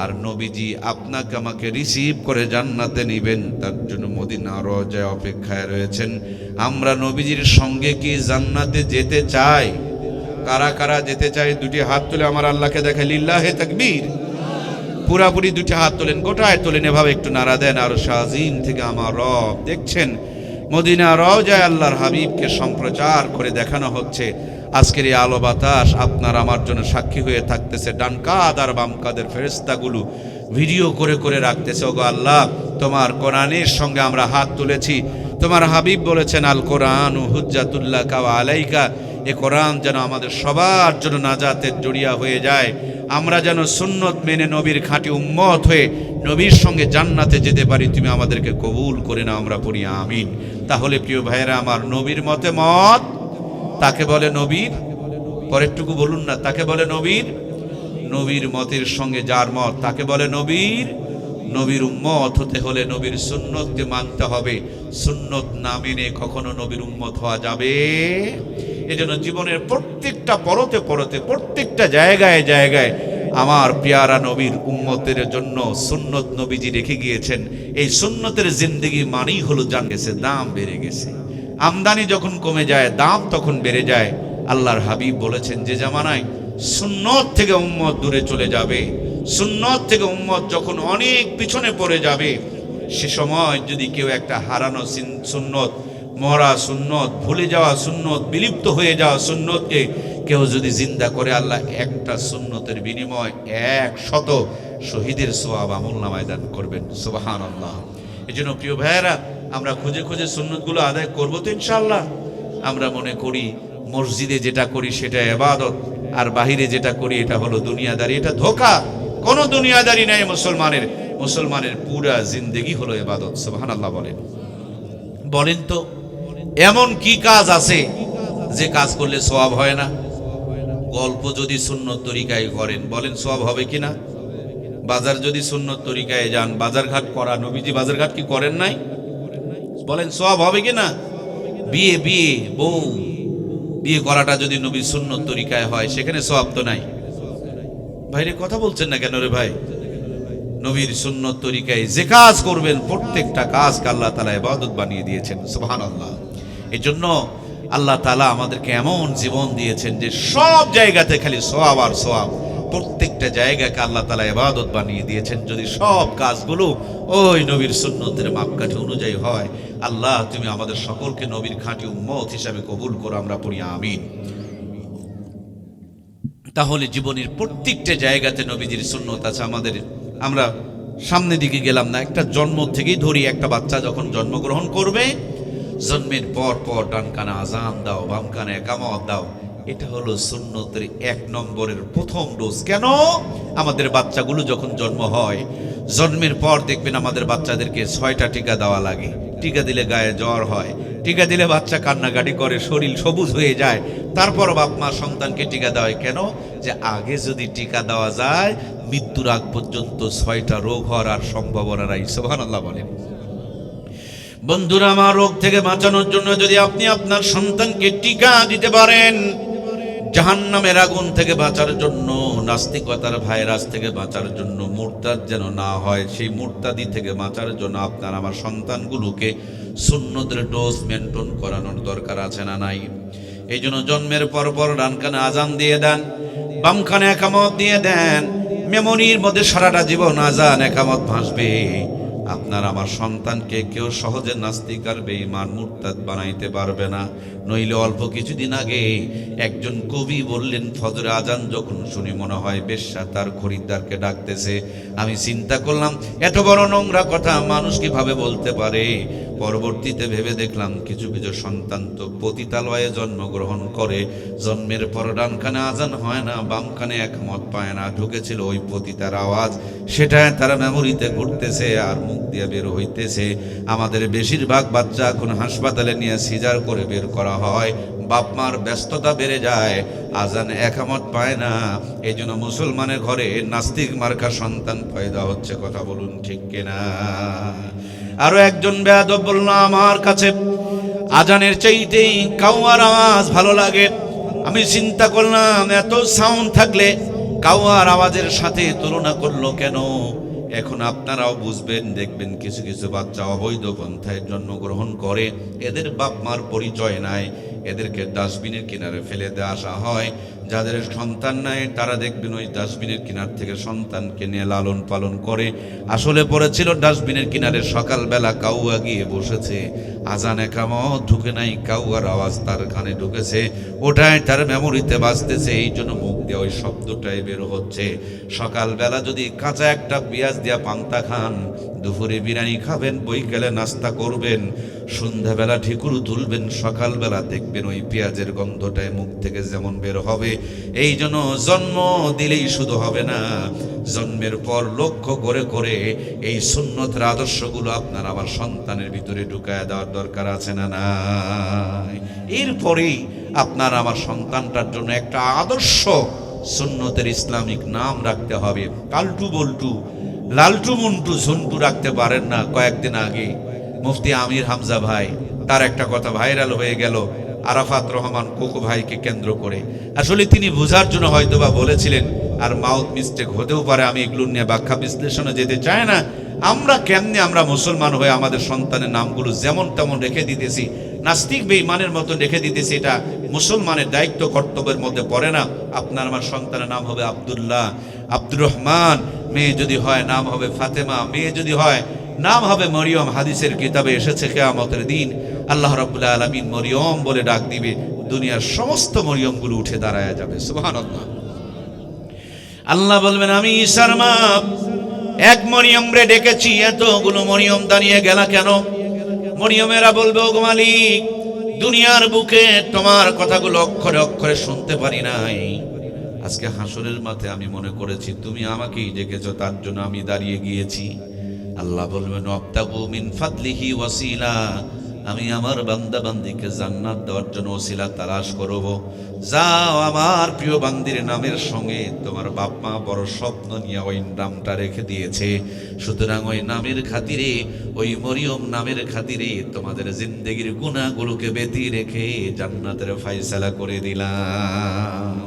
আর নবীজি আপনাকে আমাকে রিসিভ করে জান্নাতে নিবেন, তার জন্য মদিনা রওজায় অপেক্ষায় রয়েছেন। আমরা নবীজির সঙ্গে কি জান্নাতে যেতে চাই? কারা কারা যেতে চাই? 2টি হাত তুলে আমার আল্লাহকে দেখে লিল্লাহে তাকবীর। পুরাপুরি 2টি হাত তোলেন, গোটায় তোলেন, এভাবে একটু নাড়া দেন। আর শাহজিম থেকে আমার রব দেখছেন, মদিনা রওজায় আল্লাহর হাবিবকে সম্প্রচার করে দেখানো হচ্ছে। আজকের এই আলো বাতাস আপনার আমার জন্য সাক্ষী হয়ে থাকতেছে। ডান কাঁধ আর বাম কাঁধের ফেরেশতাগুলো ভিডিও করে করে রাখতেছে। ওগো আল্লাহ, তোমার কোরআনের সঙ্গে আমরা হাত তুলেছি। তোমার হাবিব বলেছেন, আল কোরআন হুজ্জাতুল্লাহ কা ওয়া আলাইকা। এ কোরআন যেন আমাদের সবার জন্য নাজাতের জড়িয়া হয়ে যায়। আমরা যেন সুন্নত মেনে নবীর খাঁটি উম্মত হয়ে নবীর সঙ্গে জান্নাতে যেতে পারি। তুমি আমাদেরকে কবুল করে না, আমরা পড়ি আমিন। তাহলে প্রিয় ভাইয়েরা আমার, নবীর মতে মত তাকে বলে নবীর, পরেরটুকু বলুন না, তাকে বলে নবীর। নবীর মতের সঙ্গে যার মত তাকে বলে নবীর। নবীর উম্মত হতে হলে নবীর সুন্নতকে মানতে হবে। সুন্নত না মেনে কখনো নবীর উম্মত হওয়া যাবে। এজন্য জীবনের প্রত্যেকটা পরতে পরতে, প্রত্যেকটা জায়গায় জায়গায় আমার পেয়ারা নবীর উম্মতের জন্য সুন্নত নবীজি রেখে গিয়েছেন। এই সুন্নতের জিন্দেগি মানেই হলো জান গেছে, দাম বেড়ে গেছে। আমদানি যখন কমে যায়, দাম তখন বেড়ে যায়। আল্লাহর হাবিব বলেছেন, যে জামানায় সুন্নত থেকে উম্মত দূরে চলে যাবে, সুন্নত থেকে উম্মত যখন অনেক পিছনে পড়ে যাবে, সে সময় যদি কেউ একটা হারানো সুন্নত, মরা সুন্নত, ভুলে যাওয়া সুন্নত, বিলুপ্ত হয়ে যাওয়া সুন্নতকে কেউ যদি জিন্দা করে, আল্লাহ একটা সুন্নতের বিনিময় 100 শহীদের সওয়াব আমলনামায় দান করবেন। সুবহানাল্লাহ। এজন্য প্রিয় ভাইয়েরা, আমরা খুঁজে খুঁজে সুন্নতগুলো আদায় করবো তো ইনশাআল্লাহ। আমরা মনে করি মসজিদে যেটা করি সেটা ইবাদত, আর বাহিরে যেটা করি এটা হলো দুনিয়াদারি। এটা ধোঁকা। কোনো দুনিয়াদারি নাই মুসলমানের। মুসলমানের পুরা জিন্দেগি হলো ইবাদত। সুবহানাল্লাহ বলেন। বলেন তো এমন কি কাজ আছে যে কাজ করলে সওয়াব হয় না? গল্প যদি সুন্নত তরিকায় করেন, বলেন সওয়াব হবে কিনা? বাজার যদি সুন্নত তরিকায় যান, বাজারঘাট করা, নবীজি বাজারঘাট কি করেন নাই? বলেন সওয়াব হবে কিনা? বিয়ে বউ বিয়ে করাটা যদি নবী সুন্নত তরিকায় হয়, সেখানে সওয়াব তো নাই। ভাইরে কথা বলছেন না কেন রে ভাই? নবীর সুন্নত তরিকায় যে কাজ করবেন প্রত্যেকটা কাজকে আল্লাহ তাআলা ইবাদত বানিয়ে দিয়েছেন, সুবহানাল্লাহ। এই জন্য আল্লাহ তাআলা আমাদেরকে এমন জীবন দিয়েছেন যে সব জায়গাতে খালি সওয়াব আর সওয়াব, প্রত্যেকটা জায়গাকে আল্লাহ তাআলা ইবাদত বানিয়ে দিয়েছেন। যদি সব কাজগুলো ওই নবীর সুন্নতের মাপকাঠি অনুযায়ী হয়, আল্লাহ তুমি আমাদের সকলকে নবীর খাঁটি উম্মত হিসাবে কবুল করো, আমরা পড়ি আমিন। তাহলে জীবনের প্রত্যেকটা জায়গাতে নবীজির সুন্নত আছে আমাদের। আমরা সামনের দিকে গেলাম না, একটা জন্ম থেকেই ধরি, একটা বাচ্চা যখন জন্মগ্রহণ করবে, জন্মের পর পর ডান কানে আজান দাও, বাম কানে একামত দাও, এটা হলো সুন্নতের 1 নম্বরের প্রথম ডোজ। কেন? আমাদের বাচ্চাগুলো যখন জন্ম হয়, জন্মের পর দেখবেন আমাদের বাচ্চাদেরকে 6টা টিকা দেওয়া লাগে। টিকা দিলে গায়ে জ্বর হয়, টিকা দিলে বাচ্চা কান্নাকাটি করে, শরীর সবুজ হয়ে যায়, তারপর বাপ মা সন্তানকে টিকা দেওয়া। কেন? যে আগে যদি টিকা দেওয়া যায়, মৃত্যুর আগ পর্যন্ত 6টা রোগ হওয়ার আর সম্ভাবনা নাই। সুবহানাল্লাহ বলেন। বন্ধুরা আমার, রোগ থেকে বাঁচানোর জন্য যদি আপনি আপনার সন্তানকে টিকা দিতে পারেন, জাহান্নামের আগুন থেকে বাঁচার জন্য, নাস্তিকতার ভাইরাস থেকে বাঁচার জন্য, মুরতাদ যেন না হয়, সেই মুরতাদি থেকে বাঁচার জন্য আপনার আমার সন্তানগুলোকে সুন্নতের ডোজ মেনটেন করানোর দরকার আছে না নাই? এই জন্য জন্মের পর পর ডান কানে আজান দিয়ে দেন, বাম কানে একামত দিয়ে দেন। মেমোরির মধ্যে সারাটা জীবন আজান একামত ভাসবে। আপনার আমার সন্তানকে কেউ সহজে নাস্তিক আর বেঈমান মুরতাদ বানাইতে পারবে না। নইলে অল্প কিছুদিন আগে একজন কবি বললেন, ফজরে আজান যখন শুনি মনে হয় বেশ্যা তার খরিদ্দারকে ডাকতেছে। আমি চিন্তা করলাম, এত বড় নোংরা কথা মানুষ কিভাবে বলতে পারে? পরবর্তীতে ভেবে দেখলাম, কিছু কিছু সন্তান তো পতিতালয়ে জন্মগ্রহণ করে, জন্মের পর ডান কানে আজান হয় না, বাম কানে একমত পায় না, ঢুকেছিল ওই পতিতার আওয়াজ, সেটা তারা মেমোরিতে ঘুরতেছে আর মুখ দিয়ে বের হইতেছে। আমাদের বেশিরভাগ বাচ্চা এখন হাসপাতালে নিয়ে সিজার করে বের করা হয়। বাপ মার ব্যস্ততা বেড়ে যায়, আজান একামত পায় না। এই জন্য মুসলমানের ঘরে নাস্তিক মার্কা সন্তান পয়দা হচ্ছে। কথা বলুন ঠিক কিনা? আরো একজন বেয়াদব বলল, আমার কাছে আজানের চাইতেই কাউয়ার আওয়াজ ভালো লাগে। আমি চিন্তা করলাম, এত সাউন্ড থাকলে কাউয়ার আওয়াজের সাথে তুলনা করলো কেন? এখন আপনারাও বুঝবেন, দেখবেন কিছু কিছু বাচ্চা অবৈধ পন্থায় জন্মগ্রহণ করে, এদের বাপ মার পরিচয় নাই, এদেরকে ডাস্টবিনের কিনারে ফেলে দিয়ে আসা হয়। যাদের সন্তান নাই তারা দেখবেন ওই ডাস্টবিনের কিনার থেকে সন্তানকে নিয়ে লালন পালন করে। আসলে পড়েছিল ডাস্টবিনের কিনারে, সকালবেলা কাউয়া গিয়ে বসেছে, আজান একামত ঢুকে নাই, কাউয়ার আওয়াজ তার কানে ঢুকেছে, ওটাই তার মেমোরিতে বাজতেছে, এই জন্য মুখ দিয়ে ওই শব্দটাই বের হচ্ছে। সকালবেলা যদি কাঁচা একটা পেঁয়াজ দিয়া পান্তা খান, দুপুরে বিরিয়ানি খাবেন, বৈকালে নাস্তা করবেন, সন্ধ্যাবেলা ঢেকুর তুলবেন, সকালবেলা দেখবেন ওই পেঁয়াজের গন্ধটাই মুখ থেকে যেমন বের হবে। এই জন্য জন্ম দিলেই শুধু হবে না, জন্মের পর লক্ষ্য করে করে এই সুন্নতের আদর্শগুলো আপনার আমার সন্তানের ভিতরে ঢুকায় দেওয়ার দরকার আছে না নাই? এরপরেই আপনার আমার সন্তানটার জন্য একটা আদর্শ সুন্নতের ইসলামিক নাম রাখতে হবে। কালটু বল্টু, লালটু মুন্টু ঝন্টু রাখতে পারেন না। কয়েকদিন আগে মুফতি আমির হামজা ভাই, তার একটা কথা ভাইরাল হয়ে গেল আরাফাত রহমান কোকো ভাইকে কেন্দ্র করে। আসলে তিনি বোঝার জন্য হয়তো বা বলেছিলেন, আর মাউথ মিস্টেক হতেও পারে। আমি এগুলো নিয়ে ব্যাখ্যা বিশ্লেষণে যেতে চাই না। আমরা কেমনে আমরা মুসলমান হয়ে আমাদের সন্তানের নামগুলো যেমন তেমন রেখে দিতেছি, নাস্তিক বেঈমানের মতো রেখে দিতেছি, এটা মুসলমানের দায়িত্ব কর্তব্যের মধ্যে পড়ে না। আপনার আমার সন্তানের নাম হবে আব্দুল্লাহ, আব্দুর রহমান, মেয়ে যদি হয় নাম হবে ফাতেমা, মেয়ে যদি হয় নাম হবে মরিয়ম। হাদিসের কিতাবে এসেছে কিয়ামতের দিন আল্লাহ রাব্বুল আলামিন মরিয়ম বলে ডাক দিবে, দুনিয়ার সমস্ত মরিয়মগুলো উঠে দাঁড়ায় যাবে। সুবহানাল্লাহ। আল্লাহ বলবেন, আমি ঈসার মা এক মরিয়ম রে ডেকেছি, এতগুলো মরিয়ম দাঁড়িয়ে গেলা কেন? মরিয়মেরা বলবে, ওগো মালিক, দুনিয়ার বুকে তোমার কথাগুলো অক্ষরে অক্ষরে শুনতে পারি নাই, আজকে হাসরের মাঠে আমি মনে করেছি তুমি আমাকেই ডেকেছো, তার জন্য আমি দাঁড়িয়ে গিয়েছি। আল্লাহ বলবেন, ওয়াবতাগু মিন ফাদলিহি ওয়াসিলা, আমি আমার বান্দা বান্দিকে জান্নাত দেওয়ার জন্য ওসিলা তালাশ করব। যাও, আমার প্রিয় বান্দির নামের সঙ্গে তোমার বাপ মা বড় স্বপ্ন নিয়ে ওই নামটা রেখে দিয়েছে, সুতরাং ওই নামের খাতিরে, ওই মরিয়ম নামের খাতিরে তোমাদের জিন্দেগির গুনাহগুলোকে বেঁধে রেখে জান্নাতের ফয়সালা করে দিলাম।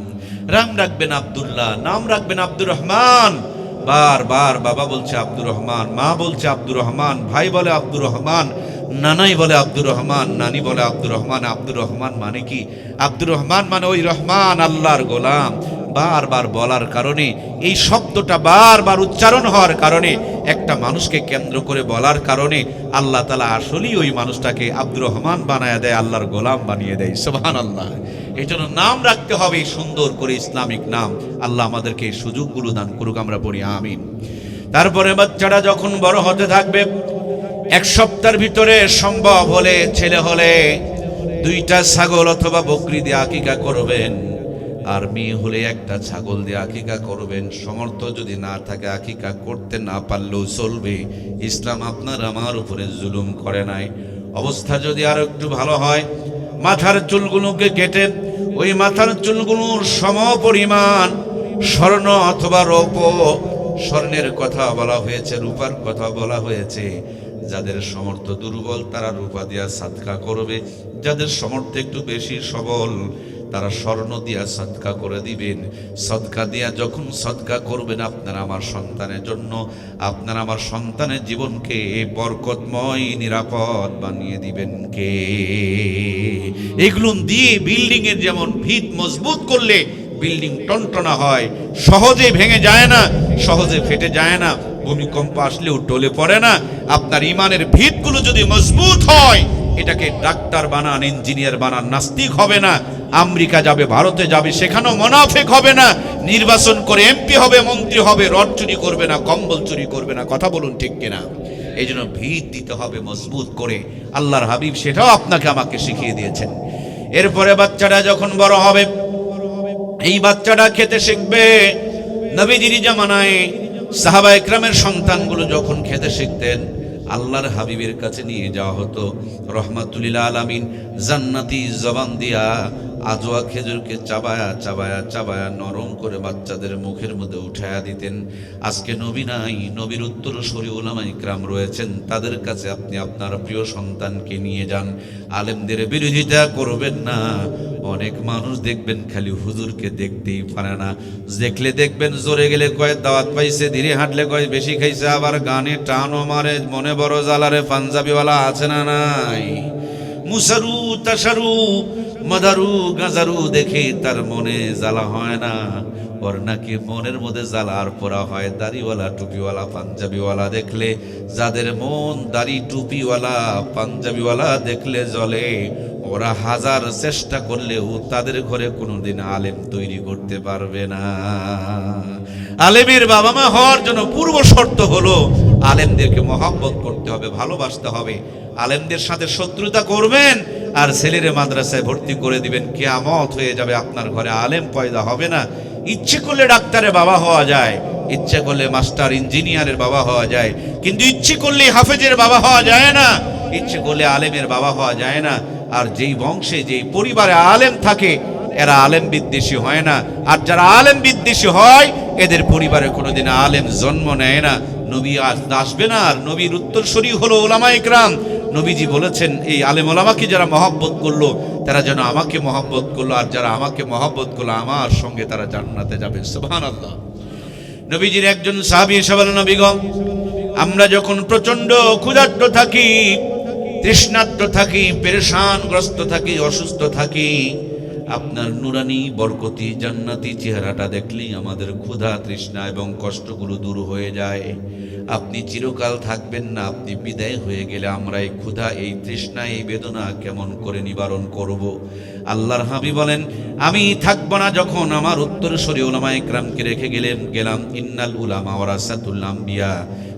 নাম রাখবেন আব্দুল্লাহ, নাম রাখবেন আব্দুর রহমান, বারবার বাবা বলছে আব্দুর রহমান, মা বলছে আব্দুর রহমান, ভাই বলে আব্দুর রহমান, নানাই বলে আব্দুর রহমান, নানি বলে আব্দুর রহমান। আব্দুর রহমান মানে কি? আব্দুর রহমান মানে ওই রহমান, আল্লাহর গোলাম। বারবার বলার কারণে, এই শব্দটা বারবার উচ্চারণ হওয়ার কারণে, একটা মানুষকে কেন্দ্র করে বলার কারণে আল্লাহ তাআলা আসলেই ওই মানুষটাকে আব্দুর রহমান বানায় দেয়, আল্লাহর গোলাম বানিয়ে দেয়। সুবহানাল্লাহ। এই জন্য নাম রাখতে হবে সুন্দর করে, ইসলামিক নাম। আল্লাহ আমাদেরকে এই সুযোগগুলো দান করুক, আমরা পড়ি আমিন। তারপরে বাচ্চাটা যখন বড় হতে থাকবে, 1 সপ্তাহের ভিতরে সম্ভব হলে, ছেলে হলে 2টা ছাগল অথবা বকরি দিয়ে আকিকা করবেন, আর মেয়ে হলে 1টা ছাগল দিয়ে আকিকা করবেন। সমর্থ যদি না থাকে, আকিকা করতে না পারলেও চলবে। ইসলাম আপনার আমার উপরে জুলুম করে নাই। অবস্থা যদি আরো একটু ভালো হয়, মাথার চুলগুলোকে কেটে ওই মাথার চুলগুলোর সমপরিমাণ স্বর্ণ অথবা রৌপ্য, স্বর্ণের কথা বলা হয়েছে, রূপার কথা বলা হয়েছে। যাদের সামর্থ্য দুর্বল তারা রূপা দিয়া সাদকা করবে, যাদের সামর্থ্য একটু বেশি সবল তারা স্বর্ণ দিয়া সদকা করে দিবেন। সদকা দিয়া যখন সদকা করবেন আপনার আমার সন্তানের জন্য, আপনার আমার সন্তানের জীবনকে বরকতময় নিরাপদ বানিয়ে দিবেন কে? এগুলো দিয়ে বিল্ডিং এর যেমন ভিত মজবুত করলে বিল্ডিং টনটনা হয়, সহজে ভেঙে যায় না, সহজে ফেটে যায় না, ভূমিকম্প আসলেও টলে পড়ে না। আপনার ইমানের ভিতগুলো যদি মজবুত হয়, এটাকে ডাক্তার বানান, ইঞ্জিনিয়ার বানান, নাস্তিক হবে না। আমেরিকা যাবে, ভারতে যাবে, সেখানেও মুনাফিক হবে না। নির্বাচন করে এমপি হবে, মন্ত্রী হবে, রড চুরি করবে না, কম্বল চুরি করবে না। কথা বলুন ঠিক কিনা? এই জন্য ভিত দিতে হবে মজবুত করে। আল্লাহর হাবিব সেটাও আপনাকে আমাকে শিখিয়ে দিয়েছেন। এরপরে বাচ্চাটা যখন বড় হবে, এই বাচ্চাটা খেতে শিখবে। নবীজির জামানায় সাহাবা একরামের সন্তানগুলো যখন খেতে শিখতেন, আল্লাহর হাবিবের কাছে নিয়ে যাওয়া হতো। রহমাতুল্লিল আলামিন জান্নাতি জবান দিয়া আজোয়া খেজুরকে চাবায়া চাবায়া চাবায়া নরম করে বাচ্চাদের মুখের মধ্যে উঠায়া দিতেন। আজকে নবী নাই, নবীর উত্তরসূরি উলামা ইকরাম রয়েছেন, তাদের কাছে আপনি আপনার প্রিয় সন্তানকে নিয়ে যান। আলেমদের বিরোধিতা করবেন না। অনেক মানুষ দেখবেন খালি হুজুরকে দেখতেই পারে না, দেখলে দেখবেন জোরে গেলে কয় দাওয়াত পাইছে, ধীরে হাঁটলে কয় বেশি খাইছে, আবার গানে টানও মারে, মনে বড় জ্বালারে। পাঞ্জাবিওয়ালা আছে না নাই? মুসারু তাসারু মাদারু গাজারু দেখে তার মনে জ্বালা হয় না, ওর নাকি মনের মধ্যে জ্বালার পরা হয়। দাড়িওয়ালা টুপিওয়ালা পাঞ্জাবিওয়ালা দেখলে, যাদের মন দাড়ি টুপিওয়ালা পাঞ্জাবিওয়ালা দেখলে জ্বলে, ওরা হাজার চেষ্টা করলেও তাদের ঘরে কোনোদিন আলেম তৈরি করতে পারবে না। আলেমের বাবা মা হওয়ার জন্য পূর্ব শর্ত হলো আলেমদেরকে মহব্বত করতে হবে, ভালোবাসতে হবে। আলেমদের সাথে শত্রুতা করবেন আর ছেলেরে মাদ্রাসায় ভর্তি করে দিবেন, কিয়ামত হয়ে যাবে, আপনার ঘরে আলেম পয়দা হবে না। ইচ্ছে করলে ডাক্তারের বাবা হওয়া যায়, ইচ্ছে করলে মাস্টার ইঞ্জিনিয়ারের বাবা হওয়া যায়, কিন্তু ইচ্ছে করলে হাফেজের বাবা হওয়া যায় না, ইচ্ছে করলে আলেমের বাবা হওয়া যায় না। আর যেই বংশে যেই পরিবারে আলেম থাকে এরা আলেম বিদ্বেষী হয় না, আর যারা আলেম বিদ্বেষী হয় এদের পরিবারে কোনোদিন আলেম জন্ম নেয় না। নবী আসবে না, আর নবীর উত্তরসূরি হলো উলামা ইকরাম। নবীজি বলেছেন, এই আলেম ওলামাকে যারা মহব্বত করলো তারা যেন আমাকে মহব্বত করলো, আর যারা আমাকে মহব্বত করলো আমার সঙ্গে তারা জান্নাতে যাবে। সুবহানাল্লাহ। নবীজির একজন সাহাবী এসে বলেন, নবীগণ, আমরা যখন প্রচন্ড ক্ষুধার্ত থাকি, তৃষ্ণার্ত থাকি, পেরেশানগ্রস্ত থাকি, অসুস্থ থাকি, আপনার নুরানি বরকতি জান্নাতি চেহারাটা দেখলেই আমাদের ক্ষুধা তৃষ্ণা এবং কষ্টগুলো দূর হয়ে যায়। আপনি চিরকাল থাকবেন না, আপনি বিদায় হয়ে গেলে আমরা এই ক্ষুধা, এই তৃষ্ণা, এই বেদনা কেমন করে নিবারণ করব? আল্লাহর হাবিব বলেন, আমি থাকব না যখন আমার উত্তরসূরি উলামা ইকরামকে রেখে গেলাম। ইন্নাল উলামা ওয়ারাসাতুল আম্বিয়া।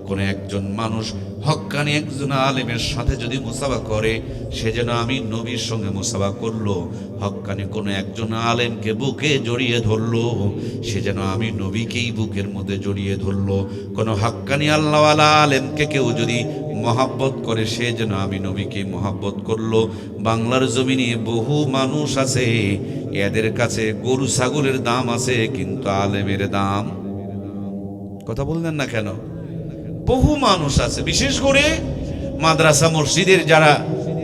কোন একজন মানুষ হক্কানি একজন আলেমের সাথে যদি মুসাফা করে, সে যেন আমি নবীর সঙ্গে মুসাফা করলো। হক্কানি কোন একজন আলেমকে বুকে জড়িয়ে ধরলো, সে যেন আমি নবীকেই বুকের মধ্যে জড়িয়ে ধরলো। কোন হক্কানি আল্লাহওয়ালা আলেমকে কেউ যদি মহাব্বত করে, সে যেন আমি নবীকে মহাব্বত করলো। বাংলার জমিনে বহু মানুষ আছে, এদের কাছে গরু ছাগলের দাম আছে, কিন্তু আলেমের দাম, কথা বললেন না কেন? বহু মানুষ আছে, বিশেষ করে মাদ্রাসা মসজিদের যারা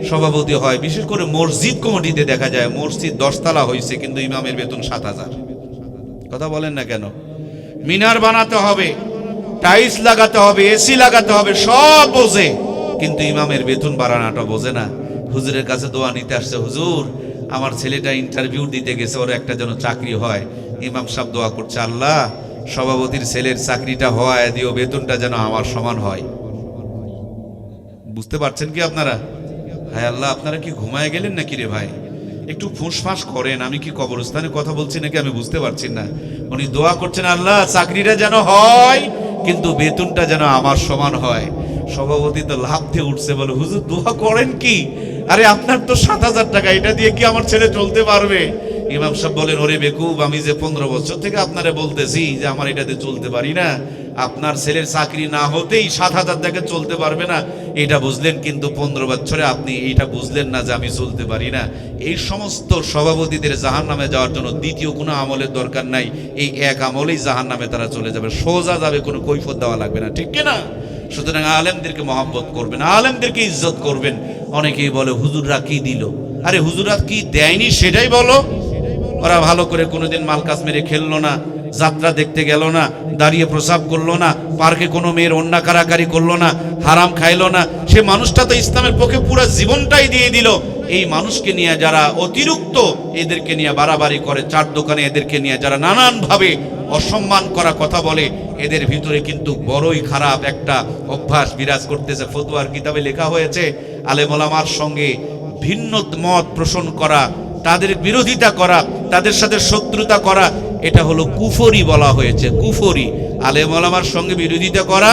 সভাপতি হয়, বিশেষ করে মসজিদ কমিটিতে দেখা যায় মসজিদ 10 তলা হয়েছে কিন্তু ইমামের বেতন 7,000। কথা বলেন না কেন? মিনার বানাতে হবে, টাইলস লাগাতে হবে, এসি লাগাতে হবে, সব বোঝে, কিন্তু ইমামের বেতন বাড়ানোটা বোঝে না। হুজুরের কাছে দোয়া নিতে আসছে, হুজুর আমার ছেলেটা ইন্টারভিউ দিতে গেছে, ওর একটা যেন চাকরি হয়। ইমাম সাহেব দোয়া করছে, আল্লাহ সভাপতির ছেলের চাকরিটা হওয়ায় দিও, বেতনটা যেন আমার সমান হয়। বুঝতে পারছেন কি আপনারা? হায় আল্লাহ, আপনারা কি ঘুমায় গেলেন নাকি রে ভাই? একটু ফুঁসফাঁস করেন, আমি কি কবরস্থানে কথা বলছি নাকি আমি বুঝতে পারছি না। উনি দোয়া করছেন, আল্লাহ চাকরিটা যেন হয় কিন্তু বেতনটা যেন আমার সমান হয়। সভাপতি তো লাফ দিয়ে উঠছে, বলে হুজুর দোয়া করেন কি? আরে আপনার তো 7,000 টাকা, এটা দিয়ে কি আমার ছেলে চলতে পারবে? ইমাম সাহেব বলেন, ওরে বেকুব, আমি যে 15 বছর থেকে আপনারে বলতেছি যে আমার এটাতে চলতে পারি না, আপনার ছেলের চাকরি না হতেই 7,000 টাকা চলতে পারবে না, এটা বুঝলেন, কিন্তু 15 বছরে আপনি এইটা বুঝলেন না যে আমি চলতে পারি না। এই সমস্ত সভাপতিদের জাহান্নামে যাওয়ার জন্য দ্বিতীয় কোনো আমলের দরকার নাই, এই এক আমলেই জাহান্নামে তারা চলে যাবে, সোজা যাবে, কোনো কৈফিয়ত দেওয়া লাগবে না, ঠিক কিনা? সুতরাং আলেমদেরকে মহব্বত করবেন, আলেমদেরকে ইজ্জত করবেন। অনেকেই বলে হুজুররা কি দিল? আরে হুজুররা কি দেয়নি সেটাই বলো। ওরা ভালো করে কোনোদিন মালকাস মেরে খেললো না, যাত্রা দেখতে গেল না, দাঁড়িয়ে প্রসাব করলো না, পার্কে কোনো মেয়ের অন্যা কারাকারি করলো না, হারাম খাইলো না, সে মানুষটা তো ইসলামের পক্ষে পুরো জীবনটাই দিয়ে দিল। এই মানুষকে নিয়ে যারা অতিরিক্ত এদেরকে নিয়ে বাড়াবাড়ি করে, চার দোকানে এদেরকে নিয়ে যারা নানানভাবে অসম্মান করা কথা বলে, এদের ভিতরে কিন্তু বড়ই খারাপ একটা অভ্যাস বিরাজ করতেছে। ফতোয়ার কিতাবে লেখা হয়েছে, আলেম ওলামার সঙ্গে ভিন্ন মত পোষণ করা, তাদের বিরোধিতা করা, তাদের সাথে শত্রুতা করা, এটা হলো কুফরি বলা হয়েছে। কুফরি, আলেম ওলামার সঙ্গে বিরোধিতা করা,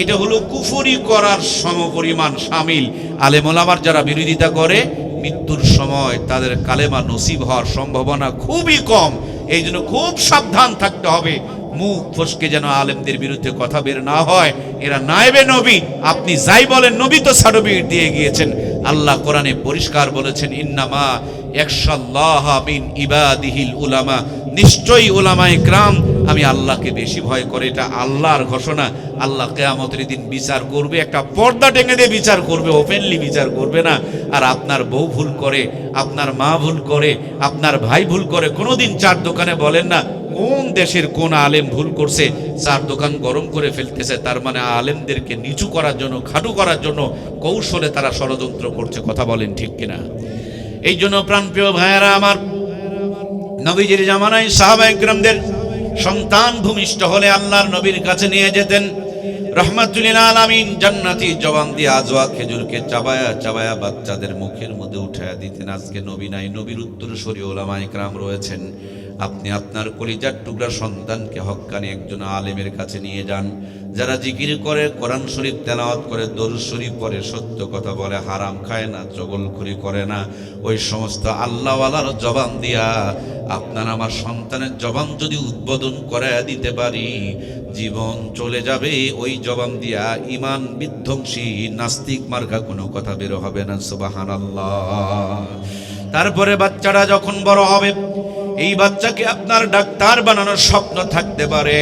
এটা হলো কুফরি করার সমপরিমাণ শামিল। আলেম ওলামার যারা বিরোধিতা করে, মৃত্যুর সময় তাদের কালেমা নসিব হওয়ার সম্ভাবনা খুবই কম। এই জন্য খুব সাবধান থাকতে হবে, মুখ ফসকে যেন আলেমদের বিরুদ্ধে কথা বের না হয়। এরা নায়েবে নবী, আপনি যাই বলেন, নবী তো সার্টিফিকেট দিয়ে গিয়েছেন। আল্লাহ কোরআনে পরিষ্কার বলেছেন, ইন্নামা ইয়াখশাল্লাহ মিন ইবাদিহিল উলামা, নিশ্চয়ই উলামায়ে কিরাম আমি আল্লাহকে বেশি ভয় করে, এটা আল্লাহর ঘোষণা। আল্লাহ কিয়ামতের দিন বিচার করবে, একটা পর্দা টেনে দিয়ে বিচার করবে, ওপেনলি বিচার করবে না। আর আপনার বউ ভুল করে, আপনার মা ভুল করে, আপনার ভাই ভুল করে, কোনোদিন চার দোকানে বলেন না কোন দেশের কোন আলেম ভুল করছে, চার দোকান গরম করে ফেলতেছে, তার মানে আলেমদেরকে নিচু করার জন্য, খাটু করার জন্য কৌশলে তারা ষড়যন্ত্র করছে। কথা বলেন ঠিক কিনা? এই জন্য প্রাণপ্রিয় ভাইয়েরা আমার, নবীজির জামানায় সাহাবায়ে কিরামদের সন্তান ভূমিষ্ঠ হলে আল্লাহর নবীর কাছে নিয়ে যেতেন। রহমাতুল লিল আলামিন জান্নাতি জবান দিয়ে আজওয়া খেজুরকে চাবায়া চাবায়া বাচ্চাদের মুখের মধ্যে উঠায়া দিতেন। আজকে নবী নাই, নবীর উত্তরসূরি ওলামায়ে কিরাম রয়েছেন। আপনি আপনার কলিজার টুকরা সন্তানকে হক্কানি একজন আলেমের কাছে নিয়ে যান, যারা জিকির করে, কোরআন শরীফ তেলাওয়াত করে, দরুদ শরীফ পড়ে, সত্য কথা বলে, হারাম খায় না, চগলখড়ি করে না, ওই সমস্ত আল্লাহওয়ালার জবান দিয়া আপনার আমার সন্তানের জবান যদি উদ্বোধন করে দিতে পারি, জীবন চলে যাবে ওই জবান দিয়া ঈমান বিধ্বংসী নাস্তিক মার্কা কোনো কথা বের হবে না। সুবহানাল্লাহ। তারপরে বাচ্চাটা যখন বড় হবে, এই বাচ্চাকে আপনার ডাক্তার বানানোর স্বপ্ন থাকতে পারে,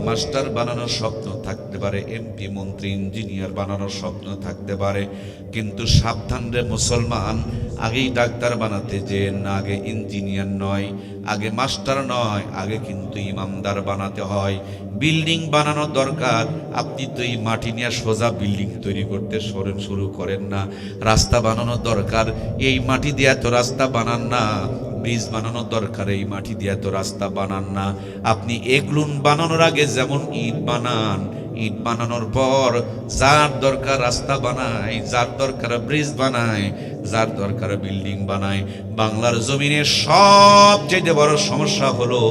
মাস্টার বানানোর স্বপ্ন থাকতে পারে, এমপি মন্ত্রী ইঞ্জিনিয়ার বানানোর স্বপ্ন থাকতে পারে, কিন্তু সাবধান রে মুসলমান, আগেই ডাক্তার বানাতে যে না, আগে ইঞ্জিনিয়ার নয়, আগে মাস্টার নয়, আগে কিন্তু ইমানদার বানাতে হয়। বিল্ডিং বানানো দরকার, আপনি তো এই মাটি নিয়ে সোজা বিল্ডিং তৈরি করতে শুরু করেন না। রাস্তা বানানো দরকার, এই মাটি দিয়ে তো রাস্তা বানান না। ব্রিজ বানানো দরকার, এই মাটি দিয়ে তো রাস্তা বানান না। আপনি এগুলোন বানানোর আগে যেমন ইট বানান, ইট বানানোর পর যার দরকার রাস্তা বানায়, যার দরকার ব্রিজ বানায়, যার দরকার বিল্ডিং বানায়। বাংলার জমিনে সবচেয়ে বড় সমস্যা হলো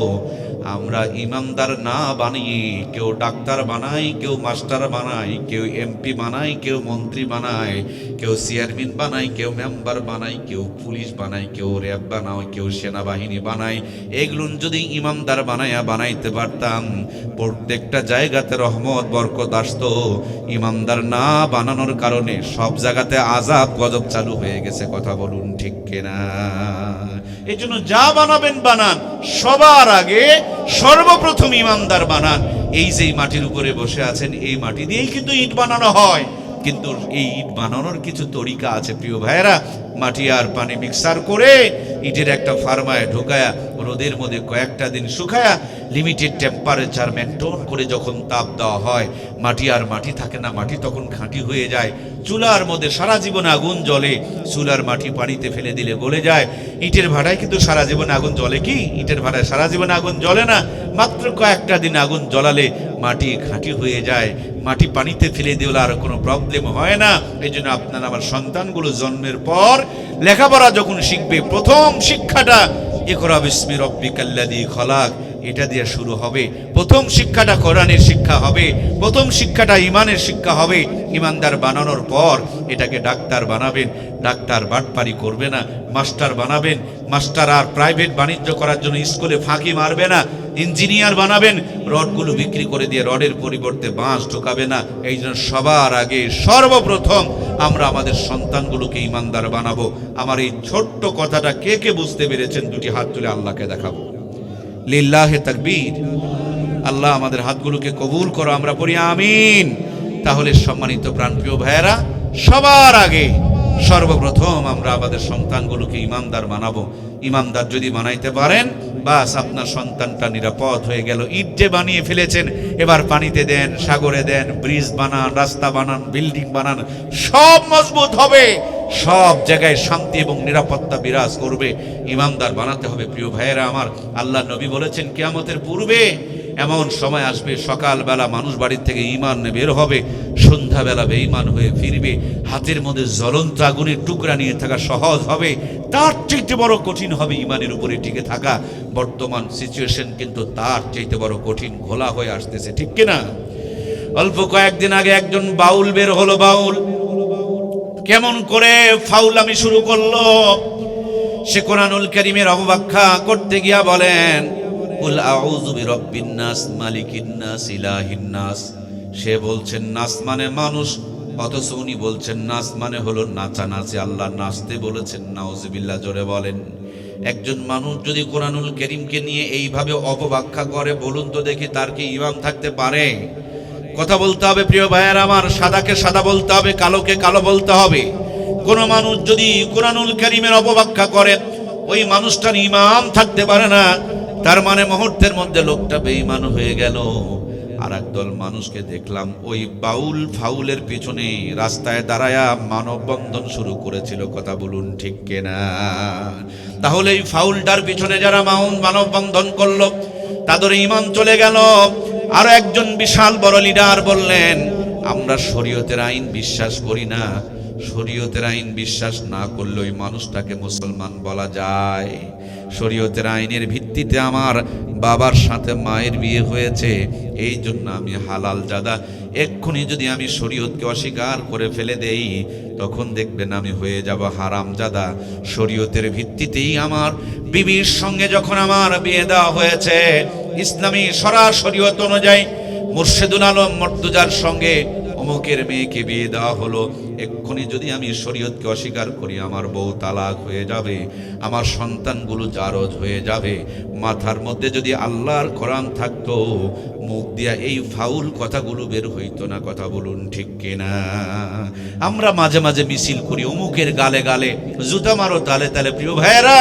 আমরা ইমানদার না বানিয়ে কেউ ডাক্তার বানাই, কেউ মাস্টার বানাই, কেউ এমপি বানাই, কেউ মন্ত্রী বানাই, কেউ চেয়ারম্যান বানাই, কেউ মেম্বার বানাই, কেউ পুলিশ বানাই, কেউ র্যাব বানাই, কেউ সেনাবাহিনী বানাই। এগুলো যদি ইমানদার বানাইতে পারতাম, প্রত্যেকটা জায়গাতে রহমত বরকত আসতো। ইমানদার না বানানোর কারণে সব জায়গাতে আযাব গজব চালু হয়ে গেছে। কথা বলুন ঠিক কিনা? এই জন্য যা বানাবেন বানান, সবার আগে সর্বপ্রথম ইমানদার বানান। এই যে মাটির উপরে বসে আছেন, এই মাটি দিয়েই কিন্তু ইট বানানো হয়, কিন্তু এই ইট বানানোর কিছু তরিকা আছে প্রিয় ভাইয়েরা। মাটি আর পানি মিক্সার করে ইটের একটা ফার্মায় ঢুকায়া রোদের মধ্যে কয়েকটা দিন শুকায়া লিমিটেড টেম্পারেচার মেনটেন করে যখন তাপ দেওয়া হয়, মাটি আর মাটি থাকে না, মাটি তখন খাঁটি হয়ে যায়। চুলার মধ্যে সারা জীবন আগুন জ্বলে, চুলার মাটি পানিতে ফেলে দিলে গলে যায়। ইটের ভাড়ায় কিন্তু সারা জীবন আগুন জ্বলে কি? ইটের ভাড়ায় সারা জীবন আগুন জ্বলে না, মাত্র কয়েকটা দিন আগুন জ্বলালে মাটি খাঁটি হয়ে যায়। মাটি পানিতে ফেলে দিলে আর কোনো প্রবলেম হয় না। এই জন্য আপনার আমার সন্তানগুলো জন্মের পর লেখাপড়া যখন শিখবে, প্রথম শিক্ষাটা ইকরা বিসমি রাব্বিকাল্লাযী খলাক, এটা দিয়ে শুরু হবে। প্রথম শিক্ষাটা কোরআনের শিক্ষা হবে, প্রথম শিক্ষাটা ইমানের শিক্ষা হবে। ইমানদার বানানোর পর এটাকে ডাক্তার বানাবেন, ডাক্তার বাটপারি করবে না। মাস্টার বানাবেন, মাস্টার আর প্রাইভেট বাণিজ্য করার জন্য স্কুলে ফাঁকি মারবে না। ইঞ্জিনিয়ার বানাবেন, রডগুলো বিক্রি করে দিয়ে রডের পরিবর্তে বাঁশ ঢোকাবে না। এই জন্য সবার আগে সর্বপ্রথম আমরা আমাদের সন্তানগুলোকে ইমানদার বানাবো। আমার এই ছোট্ট কথাটা কে কে বুঝতে পেরেছেন? দুটি হাত তুলে আল্লাহকে দেখাবো। লিল্লাহে তাকবীর। আল্লাহ আমাদের হাতগুলোকে কবুল করো, আমরা পড়ি আমিন। তাহলে সম্মানিত প্রাণপ্রিয় ভাইয়েরা, সবার আগে সর্বপ্রথম আমরা আমাদের সন্তানগুলোকে ইমানদার বানাবো। ইমানদার যদি বানাইতে পারেন, বাস আপনার সন্তানটা নিরাপদ হয়ে গেল। ইট যে বানিয়ে ফেলেছেন, এবার পানিতে দেন, সাগরে দেন, ব্রিজ বানান, রাস্তা বানান, বিল্ডিং বানান, সব মজবুত হবে, সব জায়গায় শান্তি এবং নিরাপত্তা বিরাজ করবে। ইমানদার বানাতে হবে প্রিয় ভাইয়েরা আমার। আল্লাহ নবী বলেছেন, কিয়ামতের পূর্বে এমন সময় আসবে, সকালবেলা মানুষ বাড়ির থেকে ঈমান বের হবে, সন্ধ্যাবেলা বেঈমান হয়ে ফিরবে। হাতের মধ্যে জ্বলন্ত আগুনের টুকরা নিয়ে থাকা সহজ হবে, তার চাইতে বড় কঠিন হবে ঈমানের উপরে টিকে থাকা। বর্তমান সিচুয়েশন কিন্তু তার চাইতে বড় কঠিন ঘোলা হয়ে আসতেছে, ঠিক কিনা? অল্প কয়েকদিন আগে একজন বাউল বের হলো। বাউল কেমন করে ফাউলামি শুরু করলো? সে কোরআনুল কারীমের অবব্যাখ্যা করতে গিয়া বলেন, কুল আউযু বিরাব্বিন নাস মালিকিন নাস ইলাহিন নাস। সে বলছেন নাস মানে মানুষ, অথচ উনি বলছেন নাস মানে হলো নাচানাচি। আল্লাহ নাচতে বলেছেন, নাউজুবিল্লাহ। জোরে বলেন। একজন মানুষ যদি কোরআনুল কারীমকে নিয়ে এইভাবে অপব্যাখ্যা করে, বলুন তো দেখি তার কি ঈমান থাকতে পারে? কথা বলতে হবে প্রিয় ভাইয়ের আমার, সাদাকে সাদা বলতে হবে, কালোকে কালো বলতে হবে। কোন মানুষ যদি কোরআনুল কারীমের অপব্যাখ্যা করে, ওই মানুষটার ঈমান থাকতে পারে না। তার মানে মুহূর্তের মধ্যে লোকটা বেঈমান হয়ে গেল। আর একদল মানুষকে দেখলাম ওই বাউল ফাউলের পিছনে রাস্তায় দাঁড়ায়া মানববন্ধন শুরু করেছিল। কথা বলুন ঠিক কিনা? তাহলে এই ফাউলটার পিছনে যারা মানববন্ধন করলো, তাদের ঈমান চলে গেল। আর একজন বিশাল বড় লিডার বললেন, আমরা শরীয়তের আইন বিশ্বাস করি না। শরীয়তের আইন বিশ্বাস না করলে ওই মানুষটাকে মুসলমান বলা যায়? শরীয়তের আইনের ভিত্তিতে আমার বাবার সাথে মায়ের বিয়ে হয়েছে, এই জন্য আমি হালাল জাদা। এক্ষুনি যদি আমি শরীয়তকে অস্বীকার করে ফেলে দেই, তখন দেখবেন আমি হয়ে যাব হারাম জাদা। শরীয়তের ভিত্তিতেই আমার বিবির সঙ্গে যখন আমার বিয়ে দেওয়া হয়েছে, ইসলামী শরীয়ত অনুযায়ী মুর্শেদুল আলম মর্তুজার সঙ্গে অমুকের মেয়েকে বিয়ে দেওয়া হলো, এক্ষুনি যদি আমি শরীয়তকে অস্বীকার করি, আমার বউ তালাক হয়ে যাবে, আমার সন্তানগুলো জারজ হয়ে যাবে। মাথার মধ্যে যদি আল্লাহর কোরআন থাকতো, মুখ দিয়া এই ফাউল কথাগুলো বের হইতো না। কথা বলুন ঠিক কিনা? আমরা মাঝে মাঝে মিছিল করি, অমুকের গালে গালে জুতা মারো তালে তালে। প্রিয় ভাইয়েরা,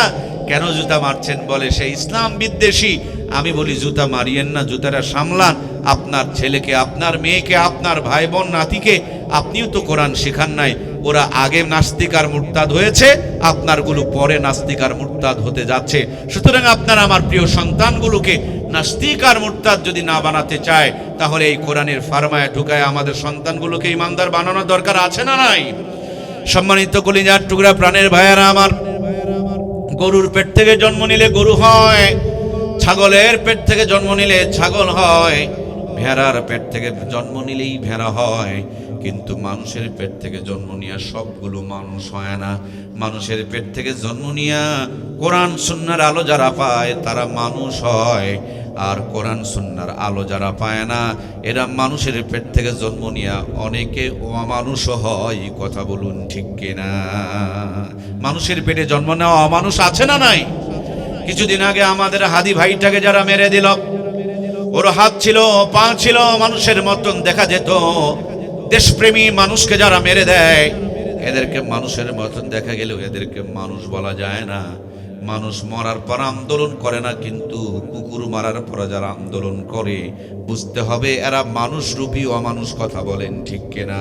কেন জুতা মারছেন? বলে সে ইসলাম বিদ্বেষী। আমি বলি জুতা মারিয়েন না, জুতাটা সামলান। আপনার ছেলেকে, আপনার মেয়েকে, আপনার ভাই বোন নাতিকে আপনিও তো কোরআন শেখান নাই। ওরা আগে নাস্তিক আর মুরতাদ হয়েছে, আপনারগুলো পরে নাস্তিক আর মুরতাদ হতে যাচ্ছে। সুতরাং আপনার আমার প্রিয় সন্তানগুলোকে নাস্তিক আর মুরতাদ যদি না বানাতে চায়, তাহলে এই কোরআনের ফার্মায় ঢুকায় আমাদের সন্তানগুলোকে ইমানদার বানানোর দরকার আছে না নাই? সম্মানিত কলিজার টুকরা প্রাণের ভাইয়েরা আমার, গরুর পেট থেকে জন্ম নিলে গরু হয়, ছাগলের পেট থেকে জন্ম নিলে ছাগল হয়, ভেড়ার পেট থেকে জন্ম নিলেই ভেড়া হয়। কিন্তু মানুষের পেট থেকে জন্ম নিয়ে সবগুলো মানুষ হয় না। মানুষের পেট থেকে জন্ম নিয়ে কোরআন সুন্নাহর আলো যারা পায় তারা মানুষ হয়, আর কোরআন সুন্নাহর আলো যারা পায় না, এরা মানুষের পেট থেকে জন্ম নিয়ে অনেকে অমানুষ হয়। কথা বলুন ঠিক কিনা? মানুষের পেটে জন্ম নেওয়া অমানুষ আছে না নাই? কিছুদিন আগে আমাদের হাদি ভাইটাকে যারা মেরে দিল, ওর হাত ছিল, পা ছিল মানুষের মতন দেখা যেত। দেশপ্রেমী মানুষকে যারা মেরে দেয়, এদেরকে মানুষের মতন দেখা গেলেও এদেরকে মানুষ বলা যায় না। মানুষ মরার পর আন্দোলন করে না, কিন্তু কুকুর মারার পর যারা আন্দোলন করে বুঝতে হবে এরা মানুষ রূপী অমানুষ। কথা বলেন ঠিক কিনা?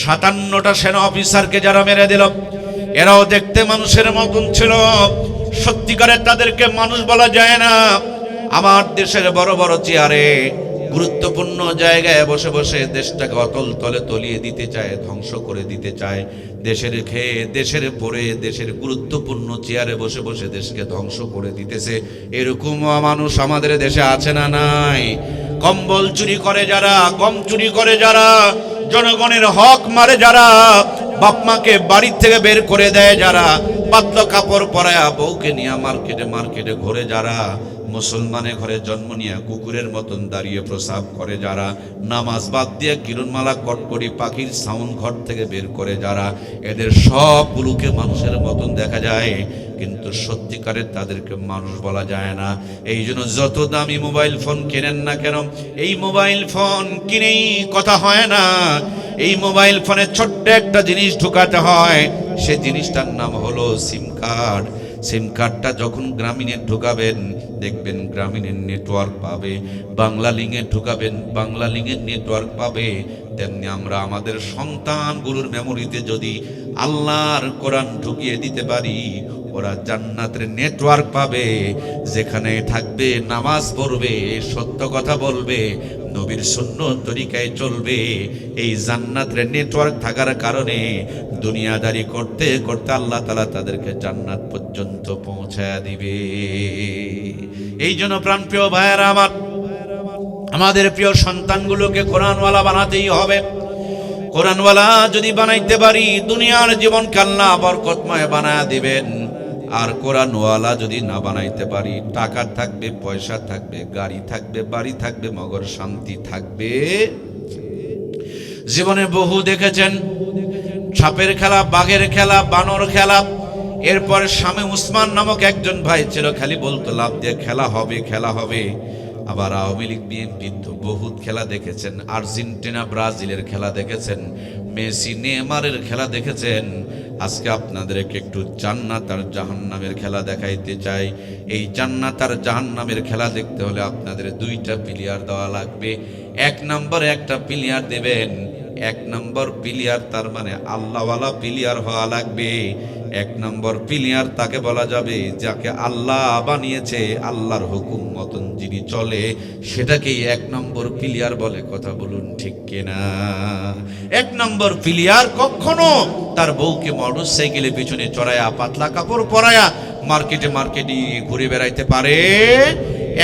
57টা সেনা অফিসারকে যারা মেরে দিল, এরাও দেখতে মানুষের মতন ছিল, সত্যিকারে তাদেরকে মানুষ বলা যায় না। আমার দেশের বড় বড় চেয়ারে গুরুত্বপূর্ণ জায়গায় বসে বসে দেশটাকে অতল তলে তলিয়ে দিতে চায়, ধ্বংস করে দিতে চায়। দেশের খেয়ে দেশের পরে দেশের গুরুত্বপূর্ণ চেয়ারে বসে বসে দেশকে ধ্বংস করে দিতেছে। এরকম মানুষ আমাদের দেশে আছে না নাই? কম্বল চুরি করে যারা, গম চুরি করে যারা, জনগণের হক মারে যারা, বাপ মাকে বাড়ির থেকে বের করে দেয় যারা, পাতলা কাপড় পরায়া বউকে নিয়ে মার্কেটে মার্কেটে ঘুরে যারা, মুসলমানের ঘরে জন্ম নিয়ে কুকুরের মতন দাঁড়িয়ে প্রসাব করে যারা, নামাজ বাদ দিয়ে কিরণমালা কটকরি পাখির সাউন্ড ঘর থেকে বের করে যারা, এদের সবগুলোকে মানুষের মতন দেখা যায়, কিন্তু সত্যিকারের তাদেরকে মানুষ বলা যায় না। এই জন্য যত দামি মোবাইল ফোন কেনেন না কেন, এই মোবাইল ফোন কিনেই কথা হয় না। এই মোবাইল ফোনে ছোট্ট একটা জিনিস ঢুকাতে হয়, সে জিনিসটার নাম হলো সিম কার্ড। সিম কার্ডটা যখন গ্রামীণে ঢুকাবেন দেখবেন গ্রামীণের নেটওয়ার্ক পাবে, বাংলা লিঙ্কে ঢুকাবেন বাংলা লিঙ্কের নেটওয়ার্ক পাবে। তেমনি আমরা আমাদের সন্তানগুলোর মেমোরিতে যদি আল্লাহর কোরআন ঢুকিয়ে দিতে পারি, ওরা জান্নাতের নেটওয়ার্ক পাবে, যেখানে থাকবে নামাজ পড়বে, সত্য কথা বলবে, নবীর সুন্নাত তরিকায় চলবে। এই জান্নাতের নেটওয়ার্ক থাকার কারণে দুনিয়াদারি করতে করতে আল্লাহ তাআলা তাদেরকে জান্নাত পর্যন্ত পৌঁছায় দিবে। এই জন্য প্রাণপ্রিয় ভাইয়েরা আমার, আমাদের প্রিয় সন্তানগুলোকে কোরআনওয়ালা বানাতেই হবে। কোরআনওয়ালা যদি বানাইতে পারি, দুনিয়ার জীবনকে আল্লাহ বরকতময় বানায় দিবেন। আর কোরআনওয়ালা যদি না বানাইতে পারি, টাকা থাকবে, পয়সা থাকবে, গাড়ি থাকবে, বাড়ি থাকবে, মগর শান্তি থাকবে। জীবনে বহু দেখেছেন সাপের খেলা, বাঘের খেলা, বানর খেলা। এরপর স্বামী উসমান নামক একজন ভাই ছিল, খালি বলতো লাভ দিয়ে খেলা হবে, খেলা হবে। আবার আওয়ামী লীগ বিএনপি তো বহুত খেলা দেখেছেন, আর্জেন্টিনা ব্রাজিলের খেলা দেখেছেন, মেসি নেইমারের খেলা দেখেছেন। আজকে আপনাদেরকে একটু জান্নাত আর জাহান্নামের খেলা দেখাইতে চাই। এই জান্নাত আর জাহান্নামের খেলা দেখতে হলে আপনাদের দুইটা প্লেয়ার দেওয়া লাগবে। এক নম্বরে একটা প্লেয়ার দেবেন, এক নম্বর প্লেয়ার তার মানে আল্লাহওয়ালা প্লেয়ার হওয়া লাগবে। এক নম্বর প্লেয়ার তাকে বলা যাবে যাকে আল্লাহ বানিয়েছে, আল্লাহর হুকুম মতন যিনি চলে, সেটাকেই এক নম্বর প্লেয়ার বলে। কথা বলুন ঠিক কিনা? এক নম্বর প্লেয়ার কখনো তার বউকে মোটরসাইকেলে পিছনে চড়ায়া, পাতলা কাপড় পরায়া মার্কেটে মার্কেটে ঘুরে বেড়াইতে পারে।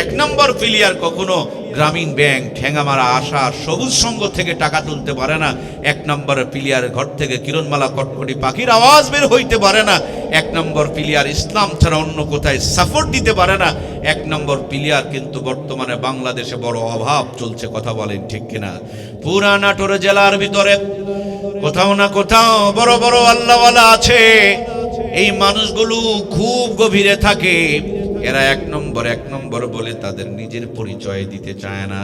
এক নম্বর প্লেয়ার কখনো গ্রামীণ ব্যাংক, ঠেঙ্গামারা, আশা, সবুজ সংঘ থেকে টাকা তুলতে পারে না। এক নম্বর প্লেয়ার ঘর থেকে কিরণমালা কটকটি পাখির আওয়াজ বের হইতে পারে না। এক নম্বর প্লেয়ার ইসলাম ছাড়া অন্য কোথায় সাপোর্ট দিতে পারে না। এক নম্বর প্লেয়ার কিন্তু বর্তমানে বাংলাদেশে বড় অভাব চলছে। কথা বলেন ঠিক কিনা? পুরা নাটোর জেলার ভিতরে কোথাও না কোথাও বড় বড় আল্লাহওয়ালা আছে। এই মানুষগুলো খুব গভীরে থাকে। এরা এক নম্বর বলে তাদের নিজের পরিচয় দিতে চায় না।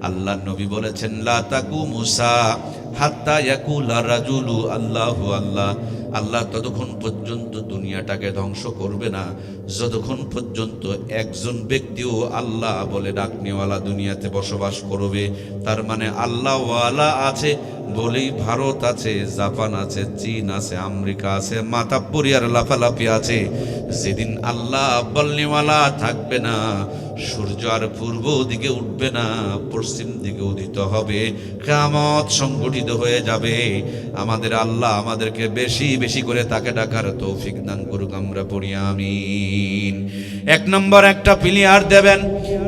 আল্লাহ নবী বলেছেন, লা তাকুমু সাআ হাত্তা ইয়াকুলা রাজুলু আল্লাহু আল্লাহ। আল্লাহ ততক্ষণ পর্যন্ত দুনিয়াটাকে ধ্বংস করবে না যতক্ষণ পর্যন্ত একজন ব্যক্তিও আল্লাহ বলে ডাকনেওয়ালা দুনিয়াতে বসবাস করবে। তার মানে আল্লাহওয়ালা আছে বলেই ভারত আছে, জাপান আছে, চীন আছে, আমেরিকা আছে, মাতাব্বরি আর লাফালাফি আছে। যেদিন আল্লাহ বলনেওয়ালা থাকবে না, সূর্য আর পূর্ব দিকে উঠবে না, পশ্চিম দিকে উদিত হবে, কিয়ামত সংগঠিত হয়ে যাবে। আমাদের আল্লাহ আমাদেরকে বেশি বেশি করে তাকে ডাকার তৌফিক দান করুক। আমরা পড়ি আমিন। এক নম্বর একটা প্লেয়ার দেবেন।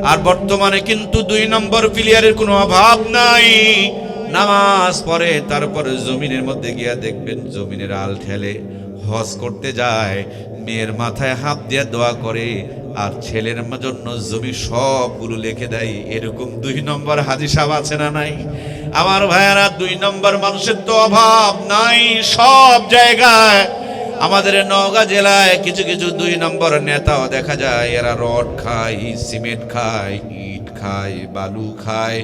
আর বর্তমানে কিন্তু দুই নম্বর প্লেয়ারের কোনো অভাব নাই। নামাজ পড়ে, তারপরে জমিনের মধ্যে গিয়া দেখবেন জমিনের আল ঠেলে হজ করতে যায়, মেয়ের মাথায় হাত দিয়ে দোয়া করে, আর ছেলের জন্য জমি সবগুলো লিখে দেয়। এরকম দুই নম্বর হাজী সাহেব আছে না নাই? আমার ভাইয়ারা, দুই নম্বর মানুষের তো অভাব নাই সব জায়গায়। আমাদের নওগাঁ জেলায় কিছু কিছু দুই নম্বর নেতাও দেখা যায়। এরা রড খায়, সিমেন্ট খায়, ইট খায়, বালু খায়,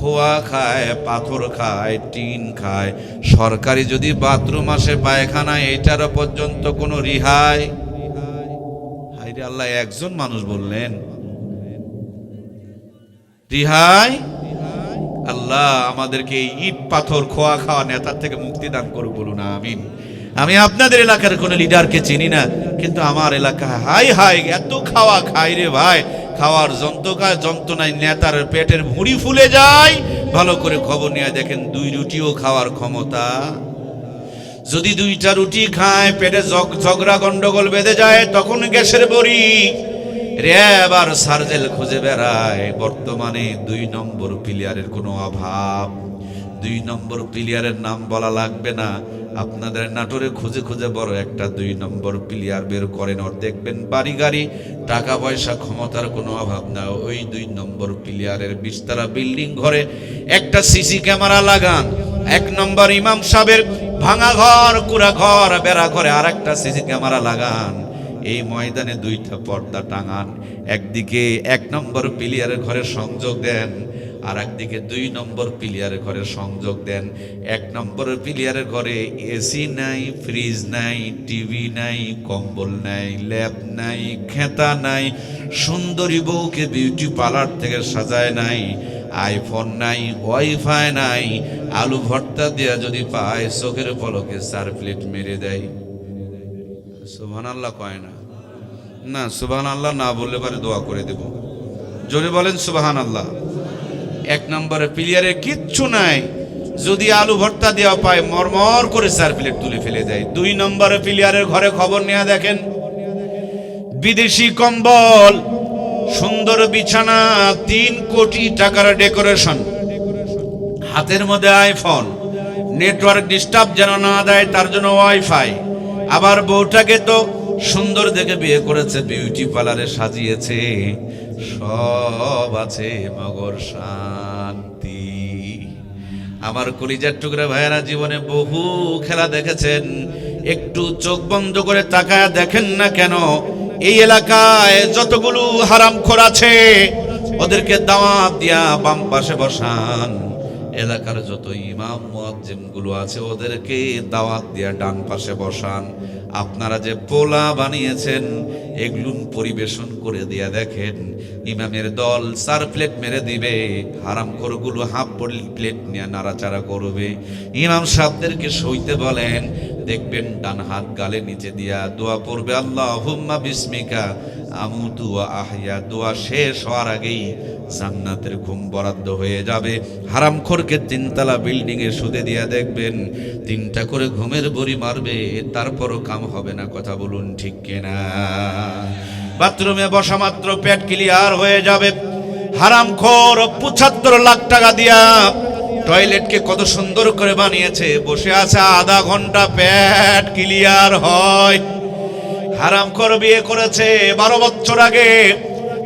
খোয়া খায়, পাথর খায়, টিন খায়, সরকারি যদি বাথরুম আসে পায়খানা, এটারও পর্যন্ত কোনো রিহাই। হায়রে আল্লাহ, একজন মানুষ বললেন রিহাই। আল্লাহ আমাদেরকে ইট পাথর খোয়া খাওয়া নেতার থেকে মুক্তি দান করুক, বলুন আমিন। আমি আপনাদের এলাকার কোন লিডারকে চিনি না, কিন্তু আমার এলাকা হাই হাই এত খাওয়া খাই রে ভাই, খাওয়ার যন্ত্রণায় নেতার পেটের ভুঁড়ি ফুলে যায়। ভালো করে খবর নিয়ে দেখেন, 2 রুটিও খাওয়ার ক্ষমতা। যদি 2টা রুটি খায় পেটে ঝগড়া গন্ডগোল বেঁধে যায়, তখন গ্যাসের বড়ি র্যাব আর সার্জেল খুঁজে বেড়ায়। বর্তমানে 2 নম্বর প্লেয়ারের কোনো অভাব। 2 নম্বর প্লেয়ারের নাম বলা লাগবে না, আপনাদের নাটোরে খুঁজে খুঁজে বড় একটা 2 নম্বর প্লেয়ার বের করেন, ওর দেখবেন বাড়ি গাড়ি, টাকা পয়সা, ক্ষমতার কোনো অভাব না। ওই 2 নম্বর প্লেয়ারের 20 তলা বিল্ডিং ঘরে একটা সিসি ক্যামেরা লাগান। 1 নম্বর ইমাম সাহেবের ভাঙা ঘর, কুড়া ঘর, বেড়া ঘরে আর একটা সিসি ক্যামেরা লাগান। এই ময়দানে 2টা পর্দা টাঙান। একদিকে 1 নম্বর প্লেয়ারের ঘরে সংযোগ দেন, আর একদিকে 2 নম্বর প্লেয়ারের ঘরে সংযোগ দেন। 1 নম্বর প্লেয়ারের ঘরে এসি নাই, ফ্রিজ নাই, টিভি নাই, কম্বল নাই, ল্যাপ নাই, খেতা নাই, সুন্দরী বউকে বিউটি পার্লার থেকে সাজায় নাই, আইফোন নাই, ওয়াইফাই নাই, আলু ভর্তা দেয়া যদি পায় চোখের পলকে 4 প্লেট মেরে দেয়। সুবহানাল্লাহ কয় না? না, সুবহানাল্লাহ না বললে পারে দোয়া করে দেব। জোরে বলেন সুবহানাল্লাহ। 1 নম্বরে প্লেয়ারে কিচ্ছু নাই, যদি আলু ভর্তা দেওয়া পায় মরমর করে 4 প্লেট তুলে ফেলে দেয়। 2 নম্বরে প্লেয়ারের ঘরে খবর নিয়ে দেখেন, বিদেশি কম্বল, সুন্দর বিছানা, 3 কোটি টাকার ডেকোরেশন, হাতের মধ্যে আইফোন, নেটওয়ার্ক ডিস্টার্ব যেন না দেয় তার জন্য ওয়াইফাই। আবার বউটাকে তো সুন্দর দেখে বিয়ে করেছে, বিউটি পার্লারে সাজিয়েছে, সব আছে মগর শান্তি। আমার কলিজার টুকরা ভাইয়েরা, জীবনে বহু খেলা দেখেছেন, একটু চোখ বন্ধ করে তাকায় দেখেন না কেন, এই এলাকায় যতগুলো হারামখোর আছে ওদেরকে দাওয়াত দিয়া বাম পাশে বসান। এলাকার যত ইমাম মুয়াজ্জিম গুলো আছে ওদেরকে দাওয়াত দিয়া ডান পাশে বসান। আপনারা যে পোলা বানিয়েছেন এগুলো পরিবেশন করে দিয়া দেখেন, ইমামের দল 4 প্লেট মেরে দিবে, হারামখোরগুলো হাফ প্লেট নিয়ে নাড়াচাড়া করবে। ইমাম সাহেবদেরকে সইতে বলেন, দেখবেন ডান হাত গালে নিচে দিয়া দোয়া পড়বে, আল্লাহুম্মা বিসমিকা আমুতু ওয়া আহইয়া। দোয়া শেষ হওয়ার আগেই জান্নাতের ঘুম বরাদ্দ হয়ে যাবে। হারামখোরকে 3 তলা বিল্ডিং এ শুতে দিয়া দেখবেন 3টা করে ঘুমের বড়ি মারবে, তারপরও কাম হবে না। কথা বলুন ঠিক কিনা? বাথরুমে বসা মাত্র পেট ক্লিয়ার হয়ে যাবে। হারামখোর 75 লাখ টাকা দিয়া টয়লেটকে কত সুন্দর করে বানিয়েছে, বসে আছে আধা ঘন্টা, পেট ক্লিয়ার হয়। হারামখোর বিয়ে করেছে 12 বছর আগে,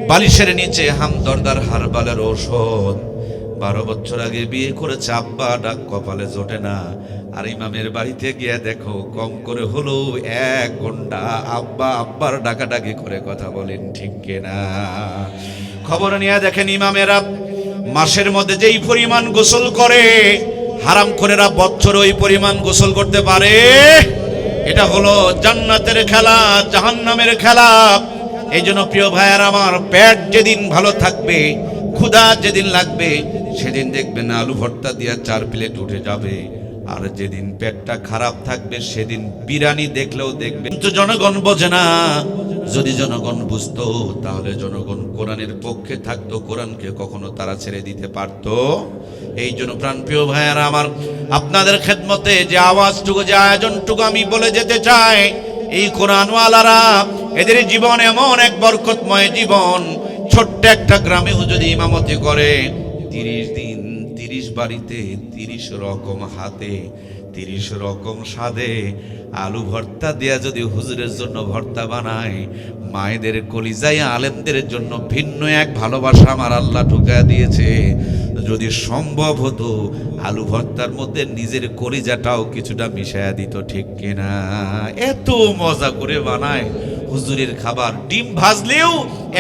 বালিশের নিচে হামদর্দার হারবালের ঔষধ। 12 বছর আগে বিয়ে করেছে, আব্বা ডাক কপালে জোটে না। আর ইমামের বাড়িতে গিয়ে দেখো কম করে হলো 1 ঘন্টা আব্বা আব্বার ডাকাডাকি করে কথা বলেন ঠিক কিনা? খবর নিয়ে দেখেন, ইমামেরা মাসের মধ্যে যেই পরিমাণ গোসল করে, হারামখোরেরা বছর ওই পরিমাণ গোসল করতে পারে। এটা হলো জান্নাতের খেলা, জাহান্নামের খেলা। এই জন্য প্রিয় ভাইয়ার আমার, পেট যেদিন ভালো থাকবে, ক্ষুধা যেদিন লাগবে, সেদিন দেখবেন আলু ভর্তা দিয়া 4 প্লেট উঠে যাবে। আর যেদিন পেটটা খারাপ থাকবে সেদিন বিরিয়ানি দেখলেও দেখবে। কিন্তু জনগণ বোঝে না। যদি জনগণ বুঝতো তাহলে জনগণ কোরআনের পক্ষে থাকতো, কোরআনকে কখনো তারা ছেড়ে দিতে পারতো? এই জন্য প্রাণপ্রিয় ভাইয়ারা আমার, আপনাদের খেদমতে যে আওয়াজটুকু, যে আয়োজনটুকু আমি বলে যেতে চাই, এই কোরআনওয়ালারা, এদের জীবন এমন এক বরকতময় জীবন। ছোট্ট একটা গ্রামেও যদি ইমামতি করে, 30 দিন 30 বাড়িতে 30 রকম হাতে 30 রকম স্বাদে আলু ভর্তা দেয়া যদি হুজুরের জন্য ভর্তা বানায়, মায়েদের কলিজায় আলেমদের জন্য ভিন্ন এক ভালোবাসা আমার আল্লাহ ঢুকা দিয়েছে। যদি সম্ভব হতো আলু ভর্তার মধ্যে নিজের কলিজাটাও কিছুটা মিশায়া দিত, ঠিক কিনা? এত মজা করে বানায় হুজুরের খাবার। ডিম ভাজলেও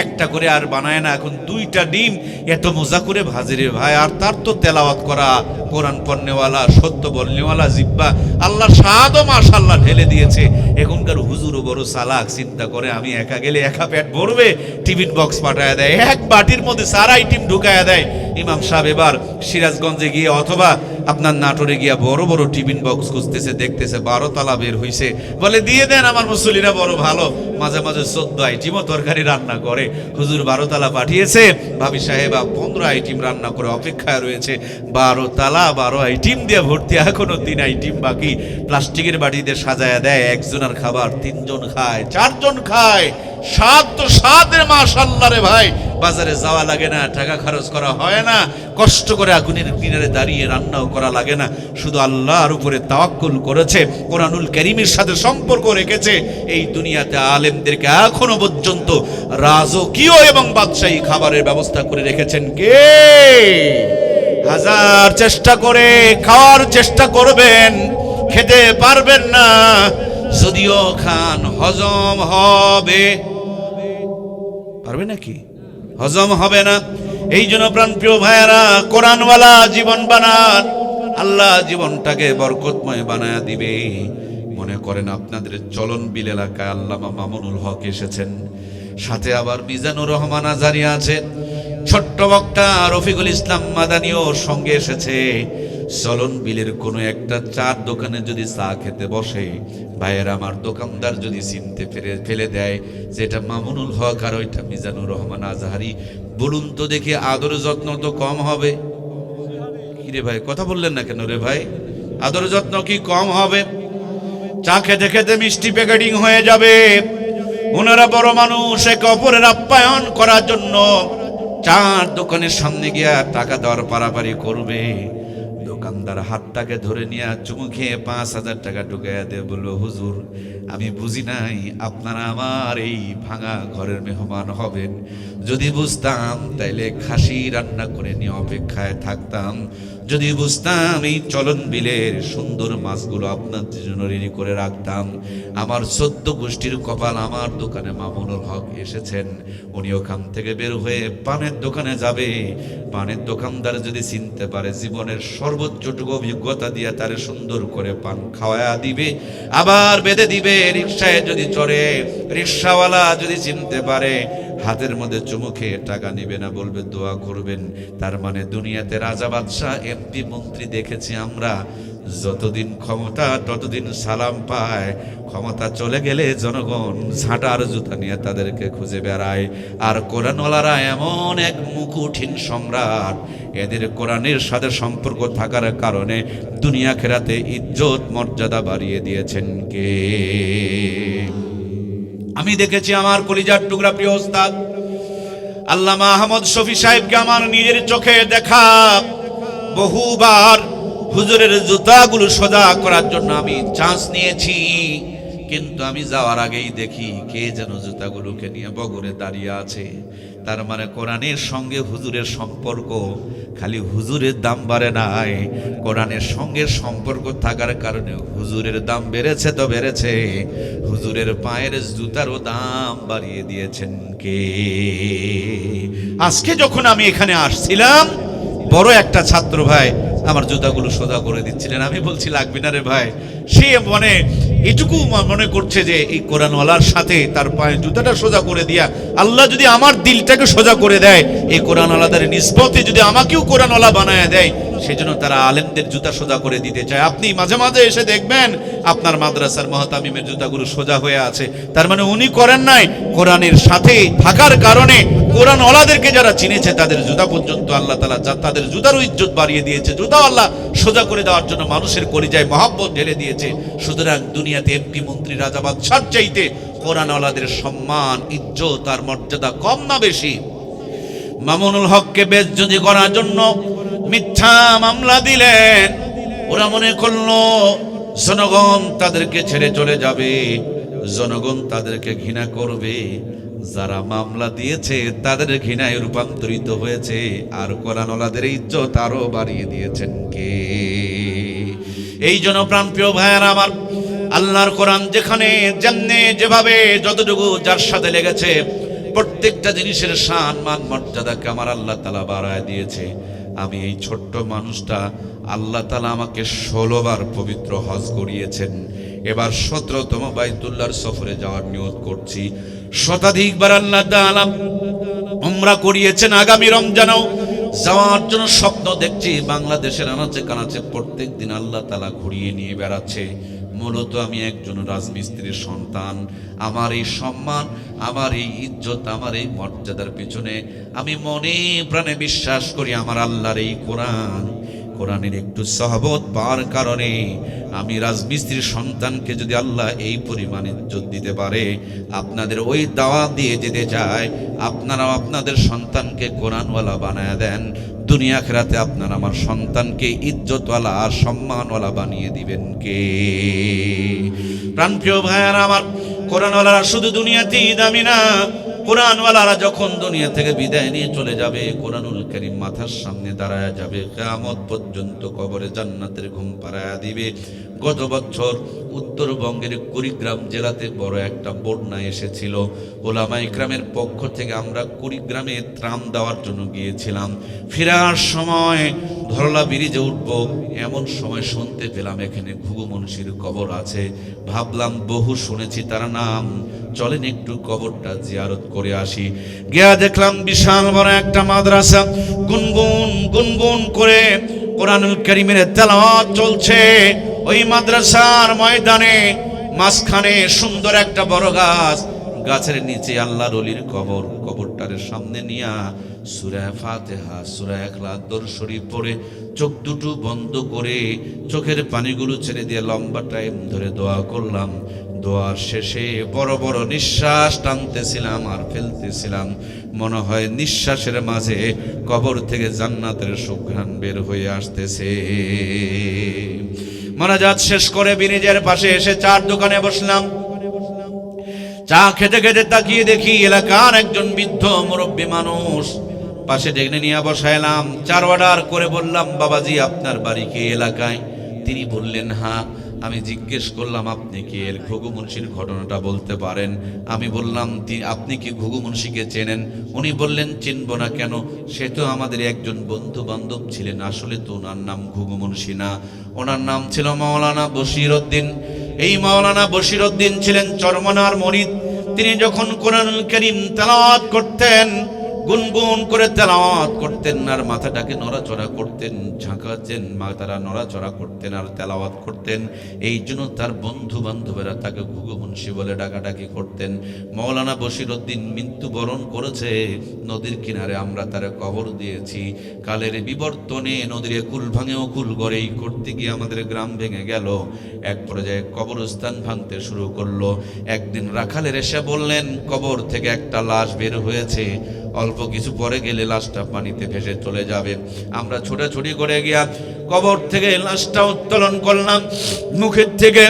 একটা করে আর বানায় না, এখন 2টা ডিম এত মজা করে ভাজে রে ভাই। আর তার তো তেলাওয়াত করা, কোরআন পড়নেওয়ালা, সত্য বলনেওয়ালা জিব্বা, আল্লাহ স্বাদও মাশাআল্লাহ ঢেলে দিয়েছে। এখনকার হুজুরও বড় চালাক, চিন্তা করে আমি একা গেলে একা পেট ভরবে, টিফিন বক্স পাঠায় দেয়, এক বাটির মধ্যে 4 আইটেম ঢুকায়া দেয়। ইমাম সাহেব এবার সিরাজগঞ্জে গিয়ে অথবা আপনার নাটোরে গিয়া বড় বড় টিফিন বক্স খুঁজতেছে, দেখতেছে 12 তালা বের হইছে, বলে দিয়ে দেন, আমার মুসল্লিরা বড় ভালো, মাঝে মাঝে 14 আইটেমও তরকারি রান্না করে। হুজুর 12 তালা পাঠিয়েছে, ভাবি সাহেবা 15 আইটেম রান্না করে অপেক্ষায় রয়েছে। 12 তালা 12 আইটেম দিয়ে ভর্তি, এখনো 3 আইটেম বাকি। প্লাস্টিকের বাটিতে সাজায়া দেয়, একজনের খাবার 3 জন খায়, 4 জন খায়। স্বাদ তো স্বাদের মাশাআল্লাহ রে ভাই, বাজারে যাওয়া লাগে না, টাকা খরচ করা হয় না, কষ্ট করে আগুনের কিনারে দাঁড়িয়ে রান্নাও করা লাগে না, শুধু আল্লাহর উপরে তাওয়াক্কুল করেছে, কোরআনুল কারীমের সাথে সম্পর্ক রেখেছে। এই দুনিয়াতে আলেমদেরকে এখনো পর্যন্ত রাজকীয় এবং বাদশাহী খাবারের ব্যবস্থা করে রেখেছেন কে? হাজার চেষ্টা করে খাওয়ার চেষ্টা করবেন, খেতে পারবেন না, যদিও খান হজম হবে, পারবে নাকি? হজম হবে না। এই জন্য প্রাণপ্রিয় ভাইয়েরা, কোরআনওয়ালা জীবন বানান, আল্লাহ জীবনটাকে বরকতময় বানায়া দিবে। মনে করেন আপনাদের চলন বিল এলাকায় আল্লামা মামুনুল হক এসেছেন, সাথে আবার মিজানুর রহমান আজারি আছে, ছোট্ট বক্তা রফিকুল ইসলাম মাদানিও সঙ্গে এসেছে। চলন বিলের কোনো একটা চার দোকানে যদি চা খেতে বসে, ভাইয়ের আমার দোকানদার যদি চিনতে ফেলে দেয় যেটা মামুনুল হক আর ওইটা মিজানুর রহমান আজহারি, বলুন তো দেখি আদর যত্ন তো কম হবে? কি রে ভাই, কথা বললেন না কেন রে ভাই? আদর যত্ন কি কম হবে? চা খেতে খেতে মিষ্টি প্যাকেটিং হয়ে যাবে। ওনারা বড় মানুষ, একে অপরের আপ্যায়ন করার জন্য চার দোকানের সামনে গিয়া টাকা দেওয়ার পারাপারি করবে। দোকানদার হাতটাকে ধরে নিয়ে চুমু খেয়ে 5,000 টাকা ঢুকাইয়া দিয়ে বললো, হুজুর আমি বুঝি নাই আপনারা আমার এই ভাঙা ঘরের মেহমান হবেন, যদি বুঝতাম তাইলে খাসি রান্না করে নিয়ে অপেক্ষায় থাকতাম, যদি বুঝতাম এই চলন বিলের সুন্দর মাছগুলো আপনার জন্য রেডি করে রাখতাম। আমার 14 গোষ্ঠীর কপাল, আমার দোকানে মামুনুল হক এসেছেন, উনি ওখান থেকে বের হয়ে পানের দোকানে যাবে, পানের দোকানদার যদি চিনতে পারে, জীবনের সর্বোচ্চটুকু অভিজ্ঞতা দিয়ে তারে সুন্দর করে পান খাওয়া দিবে, আবার বেঁধে দিবে। রিক্সায় যদি চড়ে, রিক্সাওয়ালা যদি চিনতে পারে, হাতের মধ্যে চুমু খেয়ে টাকা নিবে না, বলবে দোয়া করবেন। তার মানে দুনিয়াতে রাজা বাদশাহ এমপি মন্ত্রী দেখেছি আমরা, যতদিন ক্ষমতা ততদিন সালাম পায়, ক্ষমতা চলে গেলে জনগণ ঝাঁটার জুতা নিয়ে তাদেরকে খুঁজে বেড়ায়। আর কোরআনওয়ালারা এমন এক মুকুটহীন সম্রাট, এদের কোরআনের সাথে সম্পর্ক থাকার কারণে দুনিয়া খেরাতে ইজ্জত মর্যাদা বাড়িয়ে দিয়েছেন কে? আমি দেখেছি আমার কলিজার টুকরা প্রিয় ওস্তাদ আল্লামা আহমদ শফি সাহেবকে আমার নিজের চোখে দেখা। বহুবার হুজুরের জুতাগুলো সোজা করার জন্য আমি চান্স নিয়েছি, কিন্তু আমি যাওয়ার আগেই দেখি কে যেন জুতাগুলোকে নিয়ে বগরে দাঁড়িয়ে আছে। তার মানে কোরআনের সঙ্গে হুজুরের সম্পর্ক, খালি হুজুরের দাম বাড়ে নাই, কোরআনের সঙ্গে সম্পর্ক থাকার কারণে হুজুরের দাম বেড়েছে তো বেড়েছে, হুজুরের পায়ের জুতারও দাম বাড়িয়ে দিয়েছেন কে? আজকে যখন আমি এখানে আসছিলাম, বড় একটা ছাত্র ভাই আমার জুতাগুলো সোজা করে দিচ্ছিলেন, আমি বলছি লাগবে না রে ভাই। সে মানে এটুকু মনে করছে যে এই কোরআনওয়ালার সাথে তার পায়ে জুতাটা সোজা করে দিয়া আল্লাহ যদি আমার দিলটাকে সোজা করে দেয়, এই কোরআনওয়ালাদের নিসবতে যদি আমাকেও কোরআনওয়ালা বানায় দেয়, সেজন্য তারা আলেমদের জুতা সোজা করে দিতে চায়। আপনি মাঝে মাঝে এসে দেখবেন আপনার মাদ্রাসার মুহতামিমের জুতাগুলো সোজা হয়ে আছে, তার মানে উনি করেন নাই, কোরআনের সাথে থাকার কারণে কোরআনওয়ালাদেরকে যারা চিনেছে তাদের জুতা পর্যন্ত আল্লাহ তাআলা তাদের জুতারও ইজ্জত বাড়িয়ে দিয়েছে, জুতা আল্লাহ সোজা করে দেওয়ার জন্য মানুষের কলিজায় মহব্বত ঢেলে দিয়েছে। সুতরাং দুনিয়াতে এমপি মন্ত্রী রাজা বাদশার চাইতে কোরআনওয়ালাদের সম্মান ইজ্জত আর মর্যাদা কম না বেশি? মামুনুল হককে বেজ্জতি করার জন্য মিথ্যা মামলা দিলেন, ওরা মনে করলো জনগণ তাদেরকে ছেড়ে চলে যাবে, জনগণ তাদেরকে ঘৃণা করবে। যারা মামলা দিয়েছে তাদের ঘৃণায় রূপান্তরিত হয়েছে, আর কোরআনওয়ালাদের ইজ্জত আরো বাড়িয়ে দিয়েছেন কে? এই জন্য প্রাণপ্রিয় ভাইয়েরা আমার, আল্লাহর কোরআন যেখানে যেমনে যেভাবে যতটুকু যার সাথে লেগেছে প্রত্যেকটা জিনিসের শান মান মর্যাদাকে আমার আল্লাহ তাআলা বাড়ায় দিয়েছে। আমি এই ছোট্ট মানুষটা আল্লাহ তাআলা আমাকে 16 বার পবিত্র হজ করিয়েছেন। এবার 17তম বাইতুল্লাহর সফরে যাওয়ার নিয়ত করছি। শতাধিকবার আল্লাহ তাআলা উমরা করিয়েছেন। আগামী রমজানেও যাওয়ার জন্য স্বপ্ন দেখছি। বাংলাদেশের আনাচে কানাচে প্রত্যেক দিন আল্লাহ তাআলা ঘুরিয়ে নিয়ে বেড়াচ্ছে। মূলত আমি একজন রাজমিস্ত্রির সন্তান। আমার এই সম্মান, আমার এই ইজ্জত, আমার এই মর্যাদার পিছনে আমি মনে প্রাণে বিশ্বাস করি আমার আল্লাহর এই কোরআনের একটু সহবত পাওয়ার কারণে আমি রাজমিস্ত্রির সন্তানকে যদি আল্লাহ এই পরিমাণে ইজ্জত দিতে পারে, আপনাদের ওই দাওয়াত দিয়ে যেতে চায় আপনারাও আপনাদের সন্তানকে কোরআনওয়ালা বানায় দেন। দুনিয়া আখিরাতে আপনারা আমার সন্তানকে ইজ্জতওয়ালা আর সম্মানওয়ালা বানিয়ে দিবেন কে? প্রাণপ্রিয় ভাইয়ারা আমার, কোরআনওয়ালারা শুধু দুনিয়াতেই দামি না, কোরআনওয়ালারা যখন দুনিয়া থেকে বিদায় নিয়ে চলে যাবে, কোরআনুল কারীম মাথার সামনে দাঁড়ায় যাবে, কিয়ামত পর্যন্ত কবরে জান্নাতের ঘুম পাড়ায়া দিবে। গত বছর উত্তরবঙ্গের কুড়িগ্রাম জেলাতে বড় একটা বন্যা এসেছিল। ওলামা ইকরামের পক্ষ থেকে আমরা কুড়িগ্রামে ত্রাণ দেওয়ার জন্য গিয়েছিলাম। ফেরার সময় ধরলা ব্রিজে উঠব, এমন সময় শুনতে পেলাম এখানে ঘুঘু মুন্সির কবর আছে। ভাবলাম বহু শুনেছি তার নাম, চলেন একটু কবরটা জিয়ারত করে আসি। গিয়া দেখলাম বিশাল বড় একটা মাদ্রাসা, গুনগুন গুনগুন করে কোরআনুল কারীমের তেলাওয়াত চলছে। ওই মাদ্রাসার ময়দানে মাঝখানে সুন্দর একটা বড় গাছ, গাছের নিচে আল্লাহর ওলির কবর। কবরটার সামনে নিয়া সূরা ফাতিহা, সূরা ইখলাস, দরুদ শরীফ পড়ে চোখ দুটো বন্ধ করে চোখের পানিগুলো ছেড়ে দিয়ে লম্বা টাইম ধরে দোয়া করলাম। দোয়ার শেষে বড় বড় নিঃশ্বাস টানতেছিলাম আর ফেলতেছিলাম। মনে হয় নিঃশ্বাসের মাঝে কবর থেকে জান্নাতের সুঘ্রাণ বের হয়ে আসতেছে। মোনাজাত শেষ করে ব্রিজের পাশে এসে চার দোকানে বসলাম। চা খেতে খেতে তাকিয়ে দেখি এলাকার একজন বৃদ্ধ মুরব্বী মানুষ, পাশে ডেকে নিয়ে বসাইলাম। চার অর্ডার করে বললাম, বাবাজি আপনার বাড়ি কি এলাকায়? তিনি বললেন হ্যাঁ। আমি জিজ্ঞেস করলাম, আপনি কি এর ঘুঘু মুন্সির ঘটনাটা বলতে পারেন? আমি বললাম, আপনি কি ঘুঘু মুন্সিকে চেনেন? উনি বললেন, চিনব না কেন, সে তো আমাদের একজন বন্ধু বান্ধব ছিলেন। আসলে তো ওনার নাম ঘুঘু মুন্সি না, ওনার নাম ছিল মাওলানা বশির উদ্দিন। এই মাওলানা বশির উদ্দিন ছিলেন চরমনার মরিদ। তিনি যখন কোরআনুল কারীম তেলাওয়াত করতেন, গুনগুন করে তেলাওয়াত করতেন আর মাথাটাকে নড়াচড়া করতেন, ঝাঁকাতেন, মাথাটা নড়াচড়া করতেন আর তেলাওয়াত করতেন। এই জন্য তার বন্ধু বান্ধবেরা তাকে ঘুঘু মুন্সি বলে ডাকাডাকি করতেন। মাওলানা বশির উদ্দিন মৃত্যুবরণ করেছে, নদীর কিনারে আমরা তার কবর দিয়েছি। কালের বিবর্তনে নদীর কুল ভাঙে কুল গড়ে করতে গিয়ে আমাদের গ্রাম ভেঙে গেল। এক পর্যায়ে কবরস্থান ভাঙতে শুরু করলো। একদিন রাখালের এসে বললেন, কবর থেকে একটা লাশ বের হয়েছে, অল্প কিছু পরে গেলে লাশটা পানিতে ভেসে চলে যাবে। আমরা ছোটাছুটি করে গিয়া কবর থেকে লাশটা উত্তোলন করলাম। মুখের থেকে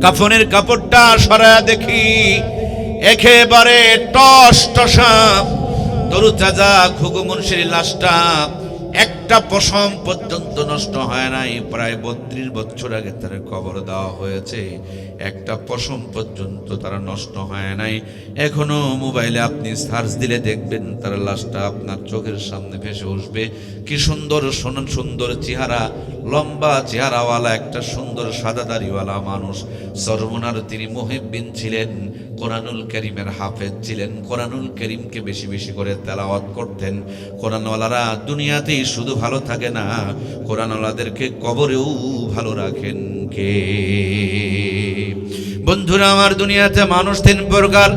কাফনের কাপড়টা সরায়া দেখি একেবারে টস টসা তরুতাজা ঘুঘু মুন্সির লাশটা একটা পশম পর্যন্ত নষ্ট হয় নাই। প্রায় 32 বছর আগে তার কবর দেওয়া হয়েছে, একটা পশম পর্যন্ত তারা নষ্ট হয় নাই। এখনো মোবাইলে আপনি সার্চ দিলে দেখবেন তার লাশটা আপনার চোখের সামনে ভেসে উঠবে। কি সুন্দর সুন্দর চেহারা, লম্বা চেহারাওয়ালা একটা সুন্দর সাদা দাড়িওয়ালা মানুষ। চরমনার তিনি মুহিব্বিন ছিলেন, কোরআনুল কারীমের হাফেজ ছিলেন, কোরআনুল কারীমকে বেশি বেশি করে তেলাওয়াত করতেন। কোরআনওয়ালারা দুনিয়াতেই শুধু ভালো থাকে না, কোরআনওয়ালাদেরকে কবরেও ভালো রাখেন কে? বন্ধুরা আমার, দুনিয়াতে মানুষ 3 প্রকার,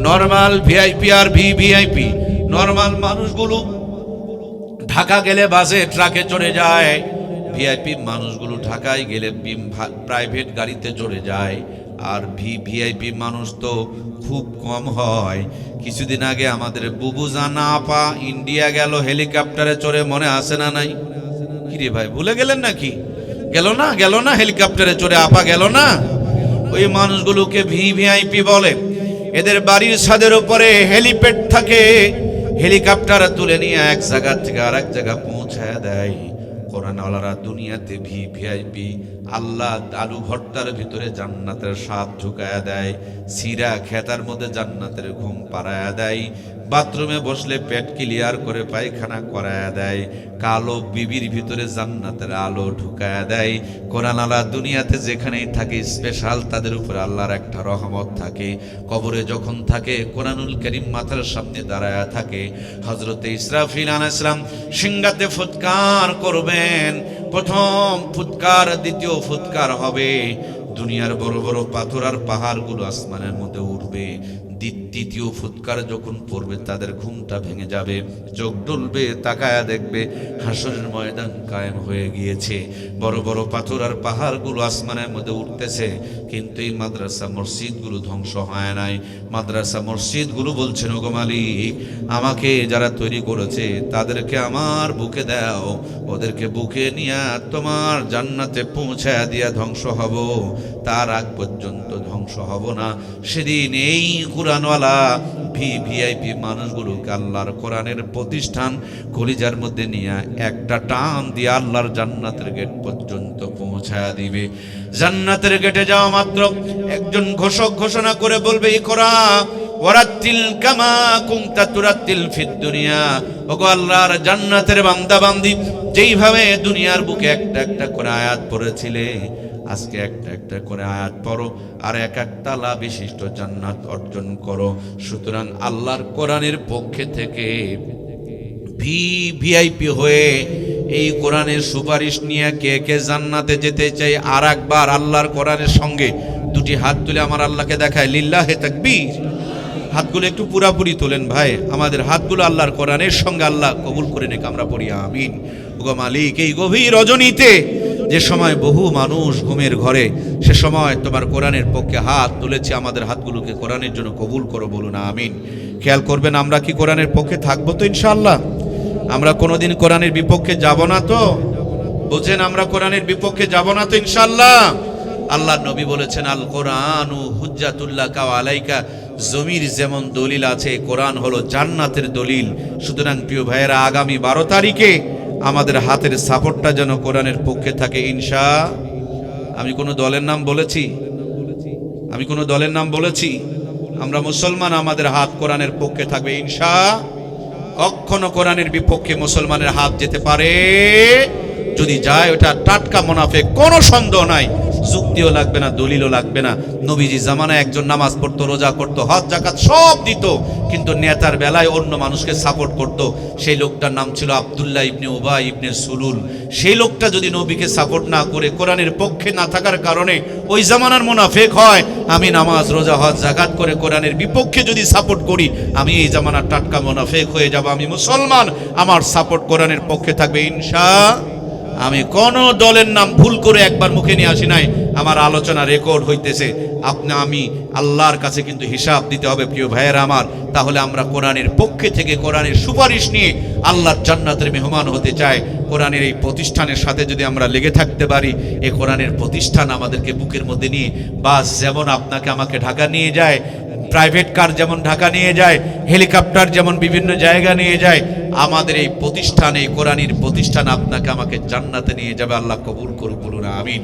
নরমাল, ভিআইপি আর ভিভিআইপি। নরমাল মানুষগুলো ঢাকা গেলে বাসে ট্রাকে চড়ে যায়, ভিআইপি মানুষগুলো ঢাকায় গেলে প্রাইভেট গাড়িতে চড়ে যায়, আর ভিআইপি মানুষ তো খুব কম হয়। কিছুদিন আগে আমাদের বুবু জানা আপা ইন্ডিয়া গেল হেলিকপ্টারে চড়ে, মনে আছে না নাই? কিরে ভাই, ভুলে গেলেন নাকি? গেল না হেলিকপ্টারে চড়ে আপা গেল না? ওই মানুষগুলোকে ভিআইপি বলে। এদের বাড়ির ছাদের উপরে হেলিপ্যাড থাকে, হেলিকপ্টার তুলে নিয়ে এক জায়গা থেকে আরেক জায়গা পৌঁছায় দেয়। কোরআনওয়ালারা দুনিয়াতে ভিআইপি আল্লাহ আলু ভর্তার ভিতরে জান্নাতের স্বাদ ঢুকায়া দেয়, সিরা খেতার মধ্যে জান্নাতের ঘুম পাড়ায়া দেয়, বাথরুমে বসলে পেট ক্লিয়ার করে পায়খানা করায়া দেয়, কালো বিবির ভিতরে জান্নাতের আলো ঢুকায়া দেয়। কোরআন আলা দুনিয়াতে যেখানেই থাকে স্পেশাল তাদের উপরে আল্লাহর একটা রহমত থাকে। কবরে যখন থাকে কোরআনুল কারীম মাথার সামনে দাঁড়ায়া থাকে। হযরতে ইসরাফিল আলাইহিস সালাম সিংহাতে ফুৎকার করবেন। প্রথম ফুৎকার, দ্বিতীয় ফুৎকার হবে, দুনিয়ার বড় বড় পাথর আর পাহাড়গুলো আসমানের মধ্যে উঠবে। তৃতীয় ফুৎকার যখন পড়বে তাদের ঘুমটা ভেঙে যাবে, চোখ ডুলবে, তাকায়া দেখবে হাসরের ময়দান কায়েম হয়ে গিয়েছে। বড় বড় পাথর আর পাহাড়গুলো আসমানের মধ্যে উঠতেছে, কিন্তু এই মাদ্রাসা মসজিদগুলো ধ্বংস হয় নাই। মাদ্রাসা মসজিদগুলো বলছেন, ওগো মালিক, আমাকে যারা তৈরি করেছে তাদেরকে আমার বুকে দাও, ওদেরকে বুকে নিয়ে তোমার জান্নাতে পৌঁছায়া দিয়া ধ্বংস হব, তার আগ পর্যন্ত ধ্বংস হব না। সেদিন এই কোরআনওয়ালা ভিআইপি মানুষগুলোকে আল্লাহর কোরআনের প্রতিষ্ঠান কলিজার মধ্যে নিয়ে একটা টান দিয়ে আল্লাহর জান্নাতের গেট পর্যন্ত পৌঁছায়া দিবে। জান্নাতের গেটে যাওয়া মাত্র একজন ঘোষক ঘোষণা করে বলবে, ইকরা ওয়ারাতিল কামা কুনতা তুরাতিল ফিদ দুনিয়া। ওগো আল্লাহর জান্নাতের বান্দা বান্দি, যেইভাবে দুনিয়ার বুকে একটা একটা করে আয়াত পড়েছিলে, আজকে একটা একটা করে আয়াত পড়ো আর এক এক তালা বিশিষ্ট জান্নাত অর্জন করো। সুতরাং আল্লাহর কোরআনের পক্ষে থেকে ভিআইপি হয়ে এই কোরআনের সুপারিশ নিয়ে কে কে জান্নাতে যেতে চাই, আর একবার আল্লাহর কোরআনের সঙ্গে দুটি হাত তুলে আমার আল্লাহকে দেখায় লিল্লাহে তাকবীর। হাতগুলো একটু পুরাপুরি তোলেন ভাই, আমাদের হাতগুলো আল্লাহর কোরআনের সঙ্গে আল্লাহ কবুল করে নেক, আমরা পড়ি আমিন। ওগো মালিক, এই গভীর রজনীতে যে সময় বহু মানুষ ঘুমের ঘরে, সে সময় তোমার কোরআনের পক্ষে হাত তুলেছি, আমাদের হাতগুলোকে কোরআনের জন্য কবুল করো, বলুন আমিন। খেয়াল করবেন, আমরা কি কোরআনের পক্ষে থাকবো তো ইনশাআল্লাহ? আমরা কোনোদিন কোরআনের বিপক্ষে যাব না তো? বুঝেন, আমরা কোরআনের বিপক্ষে যাব না তো ইনশাআল্লাহ? আল্লাহ নবী বলেছেন, আল কোরআনু হুজ্জাতুল্লাকা ওয়া আলাইকা। জমির যেমন দলিল আছে, কোরআন হলো জান্নাতের দলিল। সুতরাং প্রিয় ভাইয়েরা, আগামী 12 তারিখে আমাদের হাতের সাপোর্টটা যেন কোরআনের পক্ষে থাকে ইনশা। আমি কোনো দলের নাম বলেছি? আমি কোনো দলের নাম বলেছি? আমরা মুসলমান, আমাদের হাত কোরআনের পক্ষে থাকবে ইনশা। কখনো কোরআনের বিপক্ষে মুসলমানের হাত যেতে পারে, যদি যায় ওটা টাটকা মুনাফিক, কোনো সন্দেহ নাই। যুক্তিও লাগবে না, দলিলও লাগবে না। নবীজি জামানায় একজন নামাজ পড়তো, রোজা করতো, হজ যাকাত সব দিত, কিন্তু নেতার বেলায় অন্য মানুষকে সাপোর্ট করত। সেই লোকটার নাম ছিল আব্দুল্লাহ ইবনে উবাই ইবনে সুলুল। সেই লোকটা যদি নবীকে সাপোর্ট না করে, কোরআনের পক্ষে না থাকার কারণে ওই জামানার মুনাফিক হয়, আমি নামাজ রোজা হজ যাকাত করে কোরআনের বিপক্ষে যদি সাপোর্ট করি, আমি এই জামানার টাটকা মুনাফিক হয়ে যাব। আমি মুসলমান, আমার সাপোর্ট কোরআনের পক্ষে থাকবে ইনশা। আমি কোন দলের নাম ভুল করে একবার মুখে নিয়ে আসি নাই, আমার আলোচনা রেকর্ড হইতেছে। আমি আল্লাহর কাছে কিন্তু হিসাব দিতে হবে প্রিয় ভাইয়েরা আমার। তাহলে আমরা কোরআনের পক্ষে থেকে কোরআনের সুপারিশ নিয়ে আল্লাহর জান্নাতের মেহমান হতে চাই। কোরআনের এই প্রতিষ্ঠানের সাথে যদি আমরা লেগে থাকতে পারি, এই কোরআনের প্রতিষ্ঠান আমাদেরকে বুকের মধ্যে নিয়ে, বাস যেমন আপনাকে আমাকে ঢাকা নিয়ে যায়, প্রাইভেট কার যেমন ঢাকা নিয়ে যায়, হেলিকপ্টার যেমন বিভিন্ন জায়গা নিয়ে যায়, আমাদের এই প্রতিষ্ঠান, এই কোরআনের প্রতিষ্ঠান আপনাকে আমাকে জান্নাতে নিয়ে যাবে। আল্লাহ কবুল করুক, বলুন আমিন।